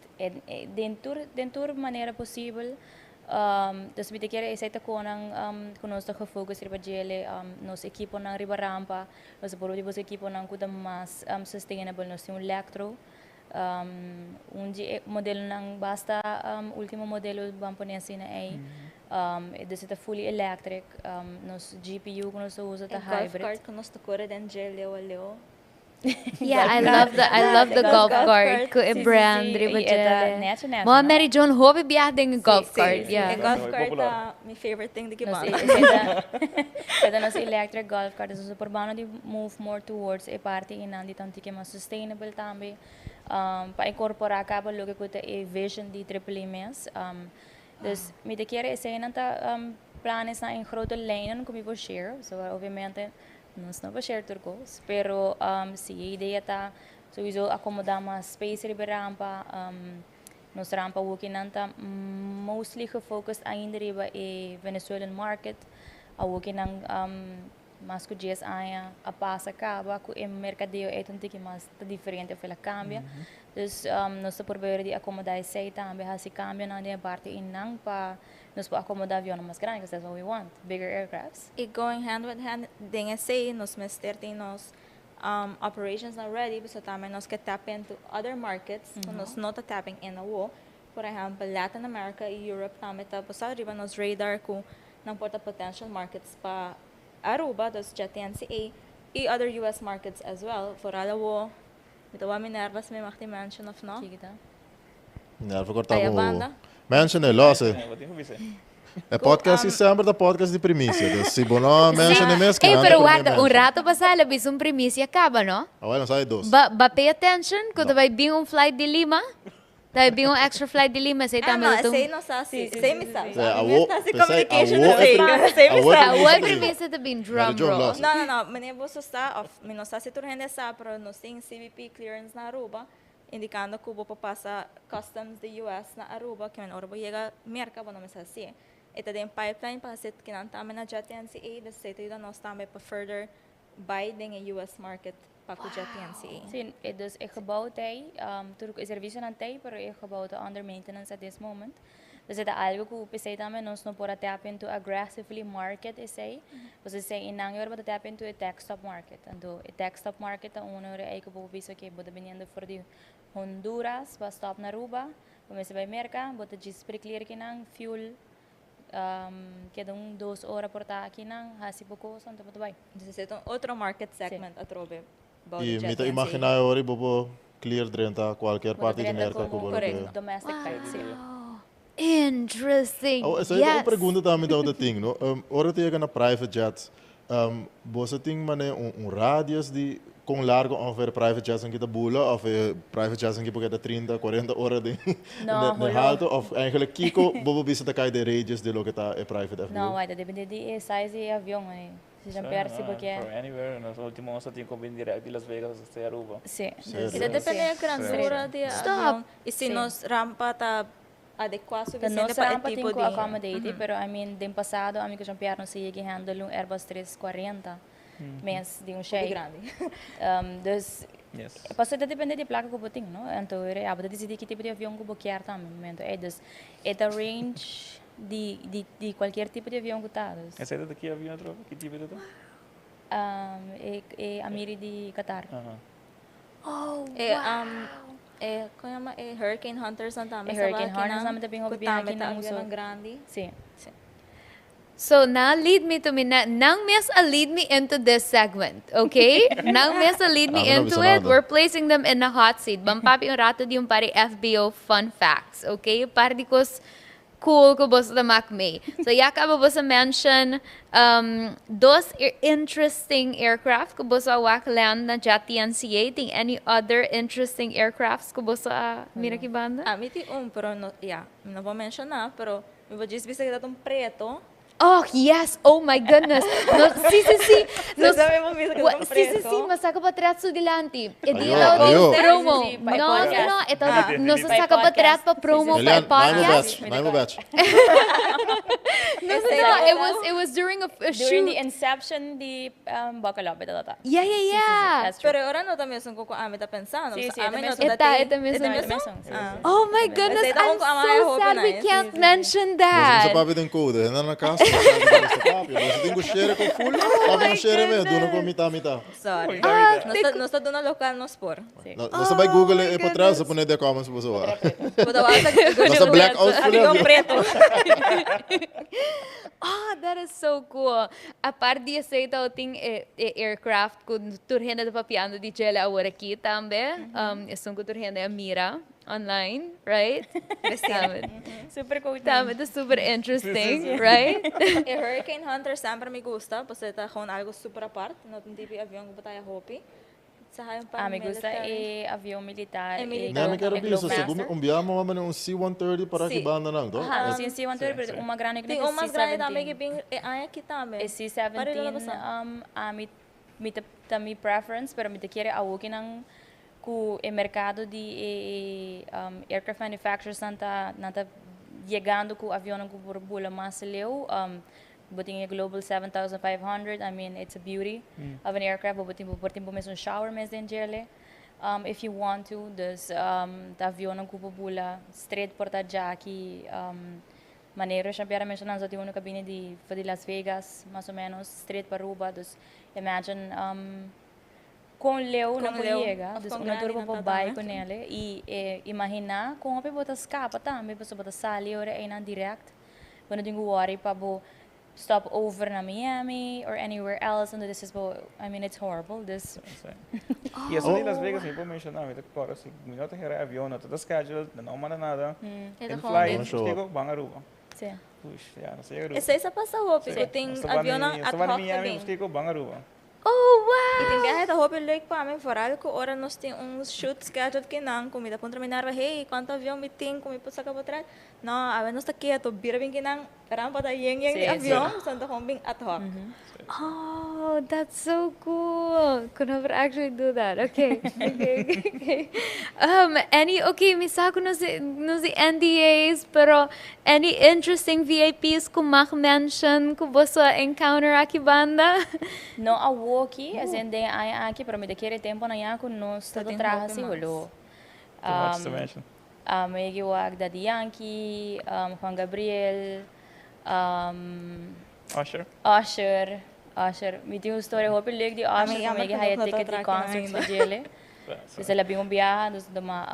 dentro maneira possível. Dus we keren is het conosco gefocus riba gele nos equipo ng riba rampa nos por último equipo ng kuda mas sustainable nos yung electro modelo ng basta último modelo vamos assim na ay dus ita fully electric nos GPU nos usa ta hybrid golf cart conosco corre den gele waleo. Yeah, I love the golf cart. Ko brand riba dyan. Mga Mary John Hope biya ding golf cart. Yeah. Golf cart my favorite thing di kiba. Kada nos electric golf cart so super bano di move more towards a party inandi tanti ke mas sustainable tambe. Pa incorporar acaba logo ko ta aviation di triple mes. Dus me de kere is nanta planes na in grote lijnen kom je share. So obviamente nós não vamos share turcos, pero se a ideia está sowieso acomodar mais space riba rampa, nos rampa working nanta mostly gefocused ainda riba e Venezuelan market, a working nang mas com dias a passa acaba com o mercadeo é tanto que mais tá diferente pela cambia, dus nós por ver de acomodar isso aí também, se cambia na minha parte e não pa nos po acomodar avião mais grande, because that's what we want, bigger aircrafts. E going hand with hand, dinga say, nos mester tem nos operations not ready, but também nos que tap into other markets, nos not tapping in a wall. Por exemplo, Latin America e Europe também tá po sa riba nos radar com não porta potential markets pa Aruba, dos JTNCA, e other US markets as well. For ala wo, bitawa mi nervous may makti mention of no. Nervo cortava Aí a o... banda. Mention é losse. É podcast e sempre da podcast de primícia. Se bom não mention é mesmo. Hey, pero guarda, rato pasala bis primícia acaba, no? Ah, não sai dois. Ba pay attention quando vai vir flight de Lima. Daí vir extra flight de Lima, sei também. Sei não sabe, sei me sabe. Sei communication sei me sabe. A premissa tá bem drum roll. Não, mas você está, não está se tornando essa, pero nós tem CBP clearance na Aruba, indicando que o vou passar customs de US na Aruba, que na Aruba chega merca, não me sabe assim. E tem pipeline para ser que não também na JTNCA, da sete da nós também para further buy em US market. Sim, dus ik gebouw tij, natuurlijk serviço não tem, pero ik gebouw te under maintenance at this moment. Dus het algo que o PC também nós não pode tap into aggressively market essay. Você sei in nang yorba tap into a tech stop market. Ando a tech stop market a uno re ay ko po bisa que boda viniendo for the Honduras, pa stop na Aruba, comece by merca, boda just preclear que nang fuel queda 2 horas por ta aqui nang hasi pouco santo boda vai. Dus het outro market segment atrobe. E me tá imaginar ori bobo clear drenta qualquer parte de merca que correct domestic type sim. Interesting. Oh, essa é uma pergunta também da outra thing, no? Ora tem na private jets, você tem mané radius de com largo ongeveer private jets en kita bula of private jets en kita 30, 40 horas de halte of eigenlijk kiko bobo bisa ta kai de radius de lo que tá private FBO. Não, vai depende de size de avião, né? Se já perce porque for anywhere, nos últimos só tem como vir direto de Las Vegas até Aruba. Sim. E depende da grandura de avião. E se nos rampa tá adequado suficiente para o tipo de accommodate, pero I mean, din passado, a mim que já não sei que handle Airbus 340, mas de cheio grande. Dus passa a depender de placa que eu tenho, não? Então, eu vou decidir que tipo de avião que eu quero também, momento. É dus, é a range de qualquer tipo de avião que tá. Essa é daqui avião outro? Que tipo de avião? É a Miri de Qatar. Oh, Como é Hurricane Hunters na também. Hurricane Hunters namin também ko aqui na uso grande. Sim. So now lead me to me now miss a lead me into this segment, okay? Now miss a lead me into it. We're placing them in a hot seat. Bampapi un rato di un pare FBO fun facts, okay? Para di kos cool ko boss the Mac May. So yakaba boss a mention dos interesting aircraft ko boss awak land na JTNCA. Think any other interesting aircrafts ko boss a Miraki Banda? Miti pero no, não vou mencionar, pero eu vou dizer que é um preto. Oh, yes! Oh my goodness! No, sí. No, Sabi mo, Miss, wa- kung sí, preso. masaka pa triat sudilanti. E di Ayo, law ayo. promo. Sí, pa No, podcast. no, ito, no Pa saka pa triat podcast. pa promo pa Helian, podcast. naimo batch. No, it was during a During the shoot. inception di BuckleUp, ito tata. Yeah. That's true. Pero ora no também são com a amita pensando. Sim, sim, amin ito no mesmo. Ito mesmo. Oh my goodness, Ito I'm kung amaya so hope sad na we yun. can't mention Mas sa that. papi din code, na na casa, sa papi. Mas din ko share ko full. Papi mo share me, doon ko mita. Sorry. Ah, Nós doon na local no spor. Nasa by Google e patras sa punede comments po sa. Pudawa sa Nasa blackout full. Aligong preto. Oh, that is so cool. A par di sa ito ting aircraft kung turhenda da papiando di Jela awara ki tambe. Isong ko turhenda a Mira online, right? Super cool. Tama, ito super interesting, right? E Hurricane Hunter sempre me gusta, pues esta gewoon algo super apart, no tem tipo avião que bataya hopi. Sa hayang pa Me gusta avião militar. militar. Não, me quero ver isso. Se Globemaster. umbiamo um C-130 para que Sim. banda não, então. Sim, C-130, pero uma grande que Tem é umas grandes também que C-17. bem aya kita me. É C-17, mi também preference, pero mi te quiere awuki ng ku e mercado de aircraft manufacturers nanta llegando ku avião ng burbula mas leu buting Global 7500. I mean, it's a beauty of an aircraft. Buting po mesmo shower mes din jele. If you want to, dus ta avião ng kububula straight porta jackie maneiro siya para mencionar sa tiyo no cabine de Las Vegas, mais ou menos straight para Aruba. Dus imagine com leu na poliega, dus una turbo po bay con ele e imagina kung ape bota escapa tá, me bota bota sali ora ay na direct. Quando dingo worry pa bo stop over na Miami or anywhere else, and this is I mean, it's horrible. This E assim em Las Vegas, me vou mencionar, me agora se minuto era avião, não tá scheduled, não manda nada. Ito And gewoon fly, din. fico bang Aruba. sim. Push, yeah, nasa Aruba. Essa isa pa sa hopi, ko ting avião ng ad hoc Miami, din. fico bang Aruba. Oh, wow! Iting biyahe ta hopi like pa amin foral ko ora nos ting shoot scheduled kinang kumita punta minarva hey, quanto avião meeting kumi po sa kapatran. No, awen nos ta quieto, bira bing kinang karam pa ta yeng Sim, di avião, santa kong bing ad hoc. Oh, that's so cool. Could never actually do that. Okay. Misako no si NDAs, pero any interesting VIPs kung mention kung bosa encounter aki banda? No a walkie, as in de ay aqui, pero me de quiere tempo na yan kung no sa Sa traha tinhope si mas. hulo. Too much to mention. May giwag Daddy Yankee, Juan Gabriel, Usher. Me tinha história hope leg di Usher, may gihaya ticket di concert sa jele. Bisa labi mong biyahan, dus dama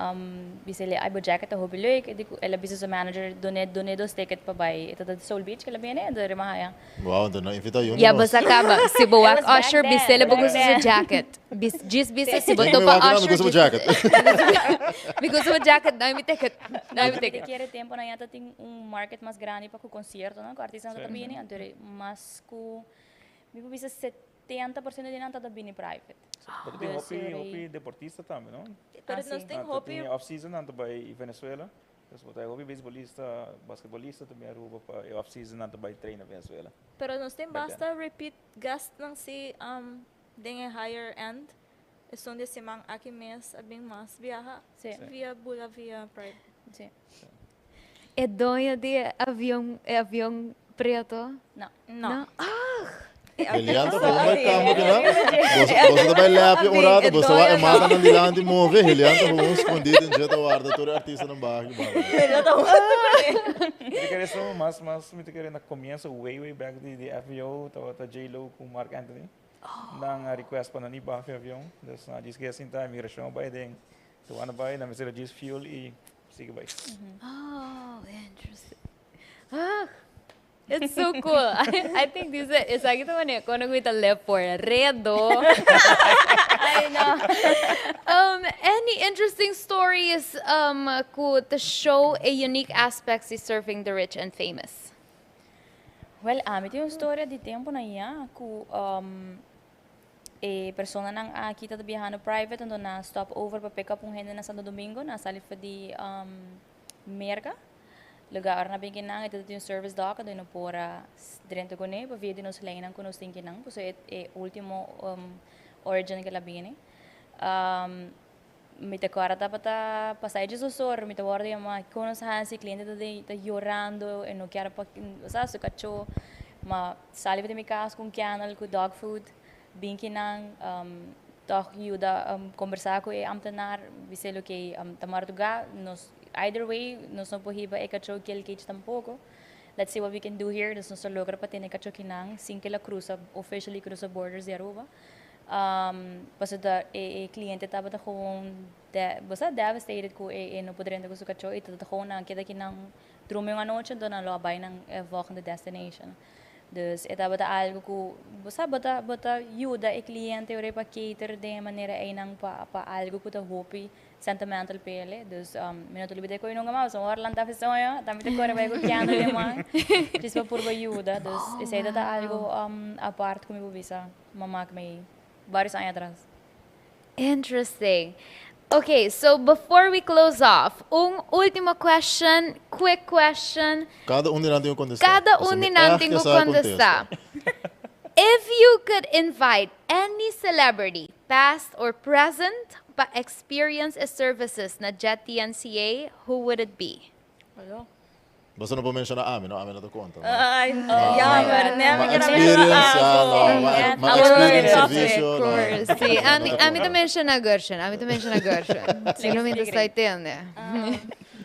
bisa le ay bo jacket hope leg, di ko ela bisa sa manager done dos ticket pa bay. Ito da Soul Beach kala bene, do remahaya. Wow, então não invita yun. Yeah, basta ka ba? Si Buwak It was back Usher, then, bisela back gusto sa then. jacket. Bisa si May Boto pa waka na, Usher. gusto mo jacket. Gusto mo jacket, na mi ticket. Me quiere tempo na yata ting market mas grande pa ku concierto, no? Ku artista na tabi ni andere mas ku me po bisa 70% din ang tabi ni private. Pero tem hopi deportista também, não? Pero sim. nos ting Tem hopi off-season nanto by Venezuela. Mas botai hopi beisbolista, basquetbolista também Aruba pa off-season nanto by train na Venezuela. pero nos ting basta repeat gast ng si dinge higher end. Eston de simang aki mes abing mas biyaha. Sim. Via bula via private. Sim. É doia de avião preto? No. Helianta, kung may kamo ka na. Bosa também lepe orado, bosa wa emata ng dilanti move. Helianta, kung escondido em jeta guarda, todo artista ng bahay. Me querer só mas me querer na começo way back de FBO, ta J-Lo com Mark Anthony. Nang request pa na ni Buffy avião. Dus na diz que assim tá migração by ding. Tu wanna buy na mesera diz fuel e sige bye. Oh, interesting. It's so cool. I think this is like the one kung nagwita left for redo. I know. Any interesting stories to show a unique aspects of surfing the rich and famous? Well, ito yung story di tempo na iya ku persona nang kita biyahan no private ando na stop over pa pick up un hende na Santo Domingo na salif di Merca. lugar na bingkinang ito yung service dock do no pora dentro ko ne pa via nos lainan ko nos tingkinang so e ultimo origin que la bine mita kwarta pata pasai de sosor mita warda ma kono sa si cliente tá llorando e não quer pa sa su cacho ma sali de mi casa com canal com dog food bingkinang toch yuda conversar com e amtenar biselo que tamartuga nos either way nos não pohiba e cacho que ele tampouco. Let's see what we can do here. Nos não logra pa tene cacho kinang sin que la cruza officially cruza borders de Aruba. Paso da cliente tava da gewoon basta devastated ko no podrendo ko su cacho ito da gewoon ang kita kinang drume nga noche do na loabay ng volgende destination. Dus etaba da algo ko basta yuda e cliente ore pa cater de maneira ay nang pa algo ko ta hopi sentimental pele. Dus minuto libide ko inong ama so orlan ta fesoyo tamite ko ore ko piano de man. Dispa purba yuda dus ese da algo apart ko mi bubisa mamak may vários anos atrás. Interesting. Okay, so before we close off, última question, quick question. Cada um de nós tem contestar. Cada um de nós tem que contestar. If you could invite any celebrity, past or present, to experience its services na Jet TNCA, who would it be? Basta não vou mencionar amin, não amin na to conta. Ay, yeah, Ma experience, ma experience serviço. Of course. Sí, a mí também menciona Gershon. A mí também menciona Gershon. Si no me está entendendo.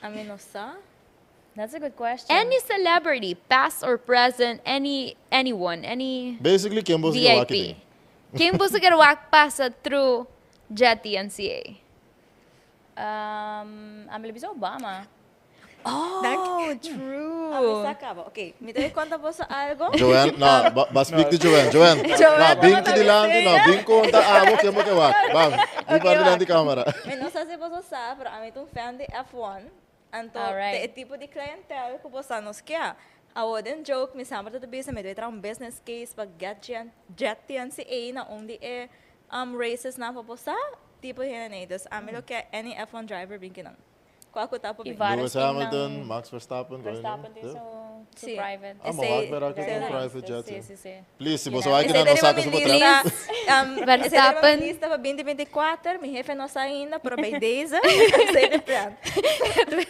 a mim não sa. That's a good question. Any celebrity, past or present, anyone, any Basically, quem você quer VIP. aqui? Quem você quer passa through Jet TNCA? I'm Libisa Obama. Oh, true. Abis acaba. Okay, me te conta você algo? Joanne, não, mas speak de Joanne. Joanne, não, bem que de lá, não, bem conta amo que mo que va. Vamos, me para lá de câmera. Me não sei se você sabe, pero a mim um fan de F1. Então, Alright. é tipo de clientela que você nos quer. I wouldn't joke, me sempre tudo bem, me dois business case para Jet TNCA na onde é races na para você, tipo de então, a mim lo que any F1 driver bem que não. Qual que tá por bem? Lewis Hamilton, Max Verstappen, Verstappen tem yeah. so private. Amo magpera ka ng private jet. Sim. Please, si boss ay kina no saka sa botra. Verstappen. Lista para 2024, mi jefe não sai ainda, pero by days, sei de plan.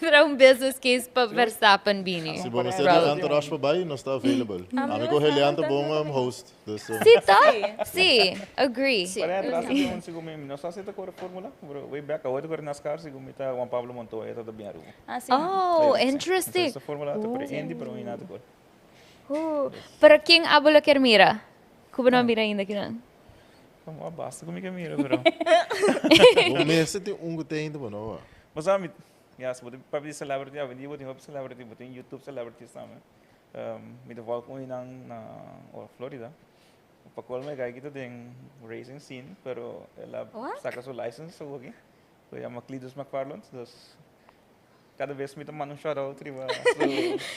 Para business case para Verstappen, Bini. Si boss ay entourage pa bay, no está available. Ami ko helianto bong host. Sí, tá? Sí, agree. Para atrás yung siguro may no sa sita ko formula, bro. Way back away ko NASCAR siguro mita Juan Pablo Montoya ito da Aruba. Ah, sim. Oh, interesting. Essa formula to para Andy pero inato ko. Para quem abula quer mira? Kuba na mira ainda que não. Como basta comigo mira, bro. O mês tem gute ainda bom. Mas a mim, yes, but para celebrity, a vendi botin celebrity, botin YouTube celebrity sama. Me de volta com na Florida. Pakol may gaya kita ding racing scene, pero ela saca su license so aqui. So ya Maclidos McFarland, dos cada vez me tomando shoutout, riba.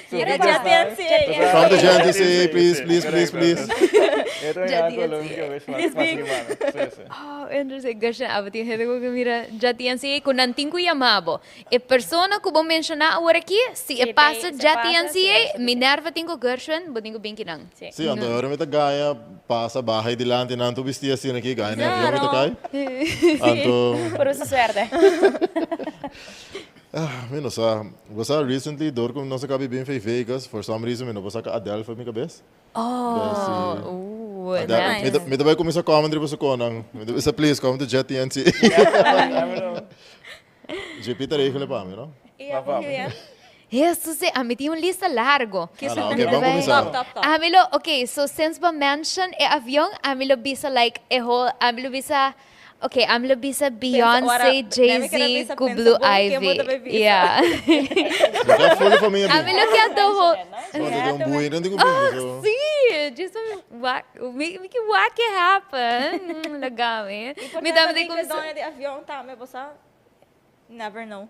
So You're a Jet TNCA. From the GNTC, please. Ito yung ako lang yung wish mas gimana. Oh, interesting. Gershon, abati yung hede ko kamira. Jet TNCA, kung nanting ko yamabo. E persona ko bang mencionar agora aqui, se e passa Jet TNCA, minerva tingo Gershon, boting ko bem kinang. Si ando ora mita gaya pasa bahay dilante nanto bistia sina ki gaya na yo mita kai. Anto Por su suerte. Mino sa, você recently dor como não se cabe bem fez Vegas, for some reason mino você ka Adele foi minha cabeça. Oh, Adele, me vai começar a commentary para ko nang, isa please come to Jet TNC. JP tá regele pa mi, no? Jesus, a mim tinha uma lista largo. Okay, vamos começar. Top. Amilo, okay, so since ba mention e avião, amilo bisa like e whole, amilo bisa okay, amilo bisa Beyoncé, Jay-Z, ku Blue Ivy. Yeah. Naka full família. Amilo que é do whole. So tem buhay não digo bem. Sim, just make it wack it happen. Legal, eh? Me dá de como dona de avião tá, me você never know.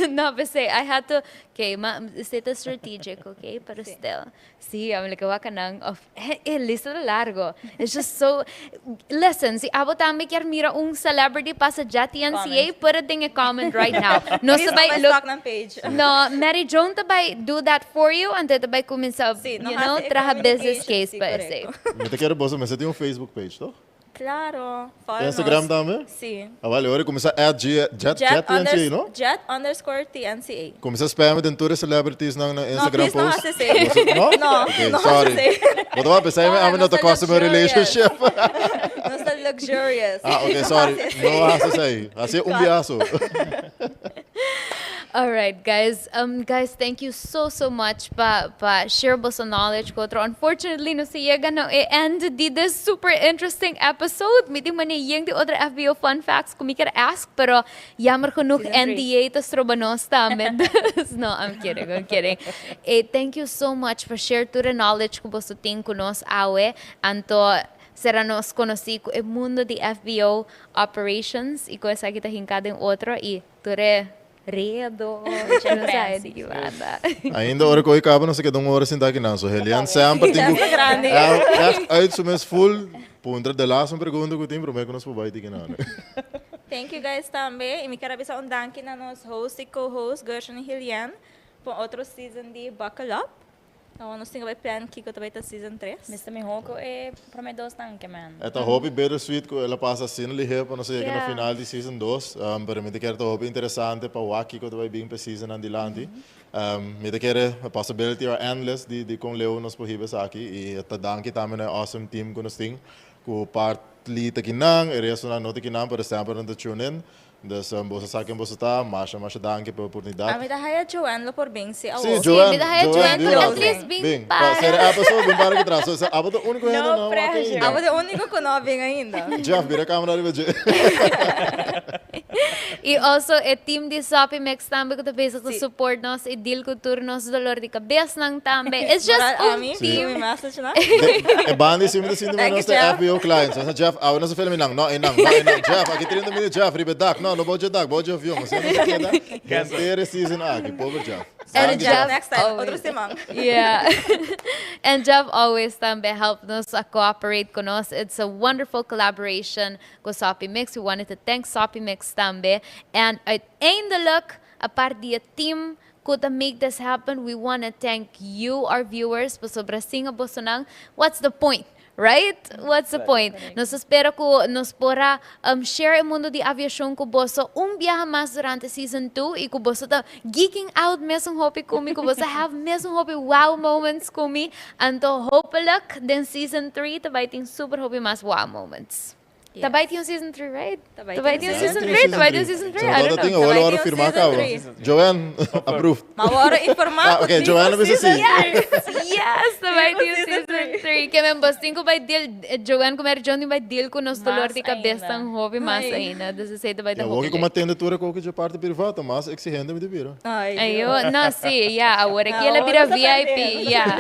No, but say, I had to, okay, it's strategic, okay? Pero still, sí, nagawa ka ng, lista na largo. It's just so, listen, si Abo Tambi kier mira celebrity pa sa JTNCA, put it in a comment right now. No, Please sabay, look ng page. no, Mary Joan tabay do that for you, and tabay kuminsa, Sí, no you know, has traha business communication, case sí, pa, correcto. say. May te quero bosa, mas tem um Facebook page, to? Claro. Follow Instagram nos. também? Sí. Vale, agora começa a jet no? Jet_TNCA. Começa a spam den tour celebrities na Instagram please, no post. has to say. No? No, Okay, no has sorry. to say. Wat was pensei Oh, I'm not a nasa customer luxurious. relationship. No sa luxurious. Okay, sorry. No has to say. Assim um biaso. All right, guys. Guys, thank you so much pa share mo sa knowledge ko. Pero unfortunately, no siya gano end di this super interesting episode. Meeting man yung the other FBO fun facts kung may ask, pero yamar ko nuk Season NDA to strobanos tamen. No, I'm kidding. Thank you so much for share to the knowledge ko sa ting kunos awe anto seranos conocí ko mundo de FBO operations iko sa kita hinkadeng otro ture redo, Fancy. di ba? Ainda ora ko ikaba no sa kedong oras sinta kinan. So Helian sempre tingo. Essa grande. Echt uit zo mes full. Punta de laatste pergunta ko tim, pero may kunos po ba iti kinan. Thank you guys tambe. E me quero bisa danke na nos host e co-host Gershon e Hilian por outro season de BuckleUp. Então, nós temos plan kiko também ta season 3. Mr. Mihoko promedos tanke man. Eta hobby bittersweet ko ela passa assim ali he para no sei que no final de season 2. Pero me te quero hobby interessante para waki ko também bem para season andilante. Me te quero a possibility are endless de com Leo nos pohibas aqui e eta danke também na awesome team ko nos ting ko partly takinang area so na no takinang para sempre no tune in. Dus bosa sa akin bosa ta, masha danke pela oportunidade. A minha haya Joanne lo por bem se Sim, award. Joanne. Joanne, Joanne, at least being pa. Será a pessoa bem para que traz. So, abo to único ainda não. pressure. Amo de único ko no bem ainda. Jeff, vira a câmera ali, Jeff. E also, team de Sopi Mix tambe ko tabi sa support nos, deal ko turnos dolor de cabeça ng tambe. It's just team. team. Mi message na. E bandi sim de sindi menos Jeff. FBO clients. So Jeff, awo na sa film inang, no inang. Jeff, aqui 30 minutos Jeff, ribe dak. No bojo dak, bojo avião. Você não quer dar? Terceira season aqui, pobre Jeff. And Jeff Next time, always- outro simang. Yeah. And Jeff always tambe helped us cooperate con us. It's a wonderful collaboration con Sopi Mix. We wanted to thank Sopi Mix tambe. And eindelijk, apart die team could make this happen, we want to thank you, our viewers, po sobra singa bosonang. What's the point? Right? What's the point? Nos espero ko nos pora share el mundo de aviación ko boso viaje más durante season 2 y ko boso ta geeking out mesong hopi kumi ko boso have mesong hopi wow moments kumi anto hopelak then season 3 tabaiting super hopi mas wow moments. Yes. Tabaiting season 3, right? Tabaiting Season 3, tabaiting season 3. I don't know. Wala Tabaiting firma season ka. three. Joanne, approved. Mawara informar. Okay, Joanne bisa si. Yes, tabaiting season season 3. Kaya may busting ko by deal, Joanne ko meron Johnny by deal ko nos dolor di cabeça ainda. ang hobi mas ainda. Desse say tabaiting Ja, hobi. wou que matende tura ko de parte privada, mas exigente me devira. Ayun, no, sí, yeah, ahora que la Ahora vira sa VIP, pwede, yeah.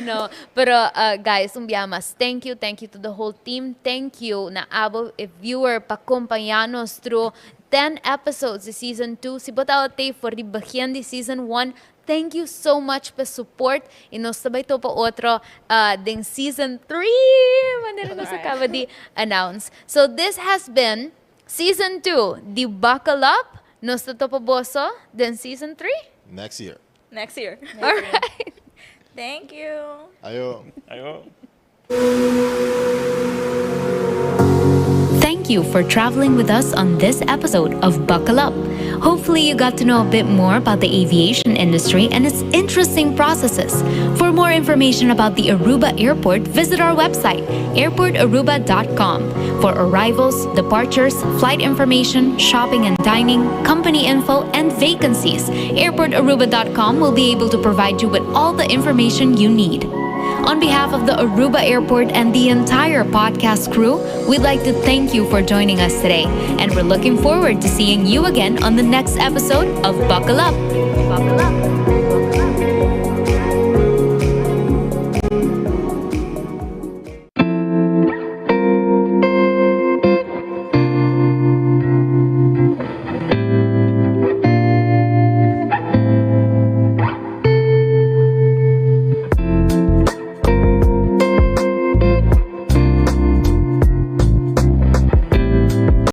No, pero guys, mas thank you to the whole team. Thank you na abo viewer pa acompanharnos through 10 episodes of season 2. Si botaote for the bahian de season 1. Thank you so much pa support. E nos sabay to pa otro din season 3. Manila na sa kaba di announce. So this has been season 2, the BuckleUp. Nos to pa boso, then season 3. Next year. Next year. All right. Thank you. Ayo. Ayo. Thank you for traveling with us on this episode of Buckle Up. Hopefully you got to know a bit more about the aviation industry and its interesting processes. For more information about the Aruba Airport, visit our website, airportaruba.com, for arrivals, departures, flight information, shopping and dining, company info, and vacancies. Airportaruba.com will be able to provide you with all the information you need. On behalf of the Aruba Airport and the entire podcast crew, we'd like to thank you for joining us today, and we're looking forward to seeing you again on the next episode of Buckle Up. Buckle Up.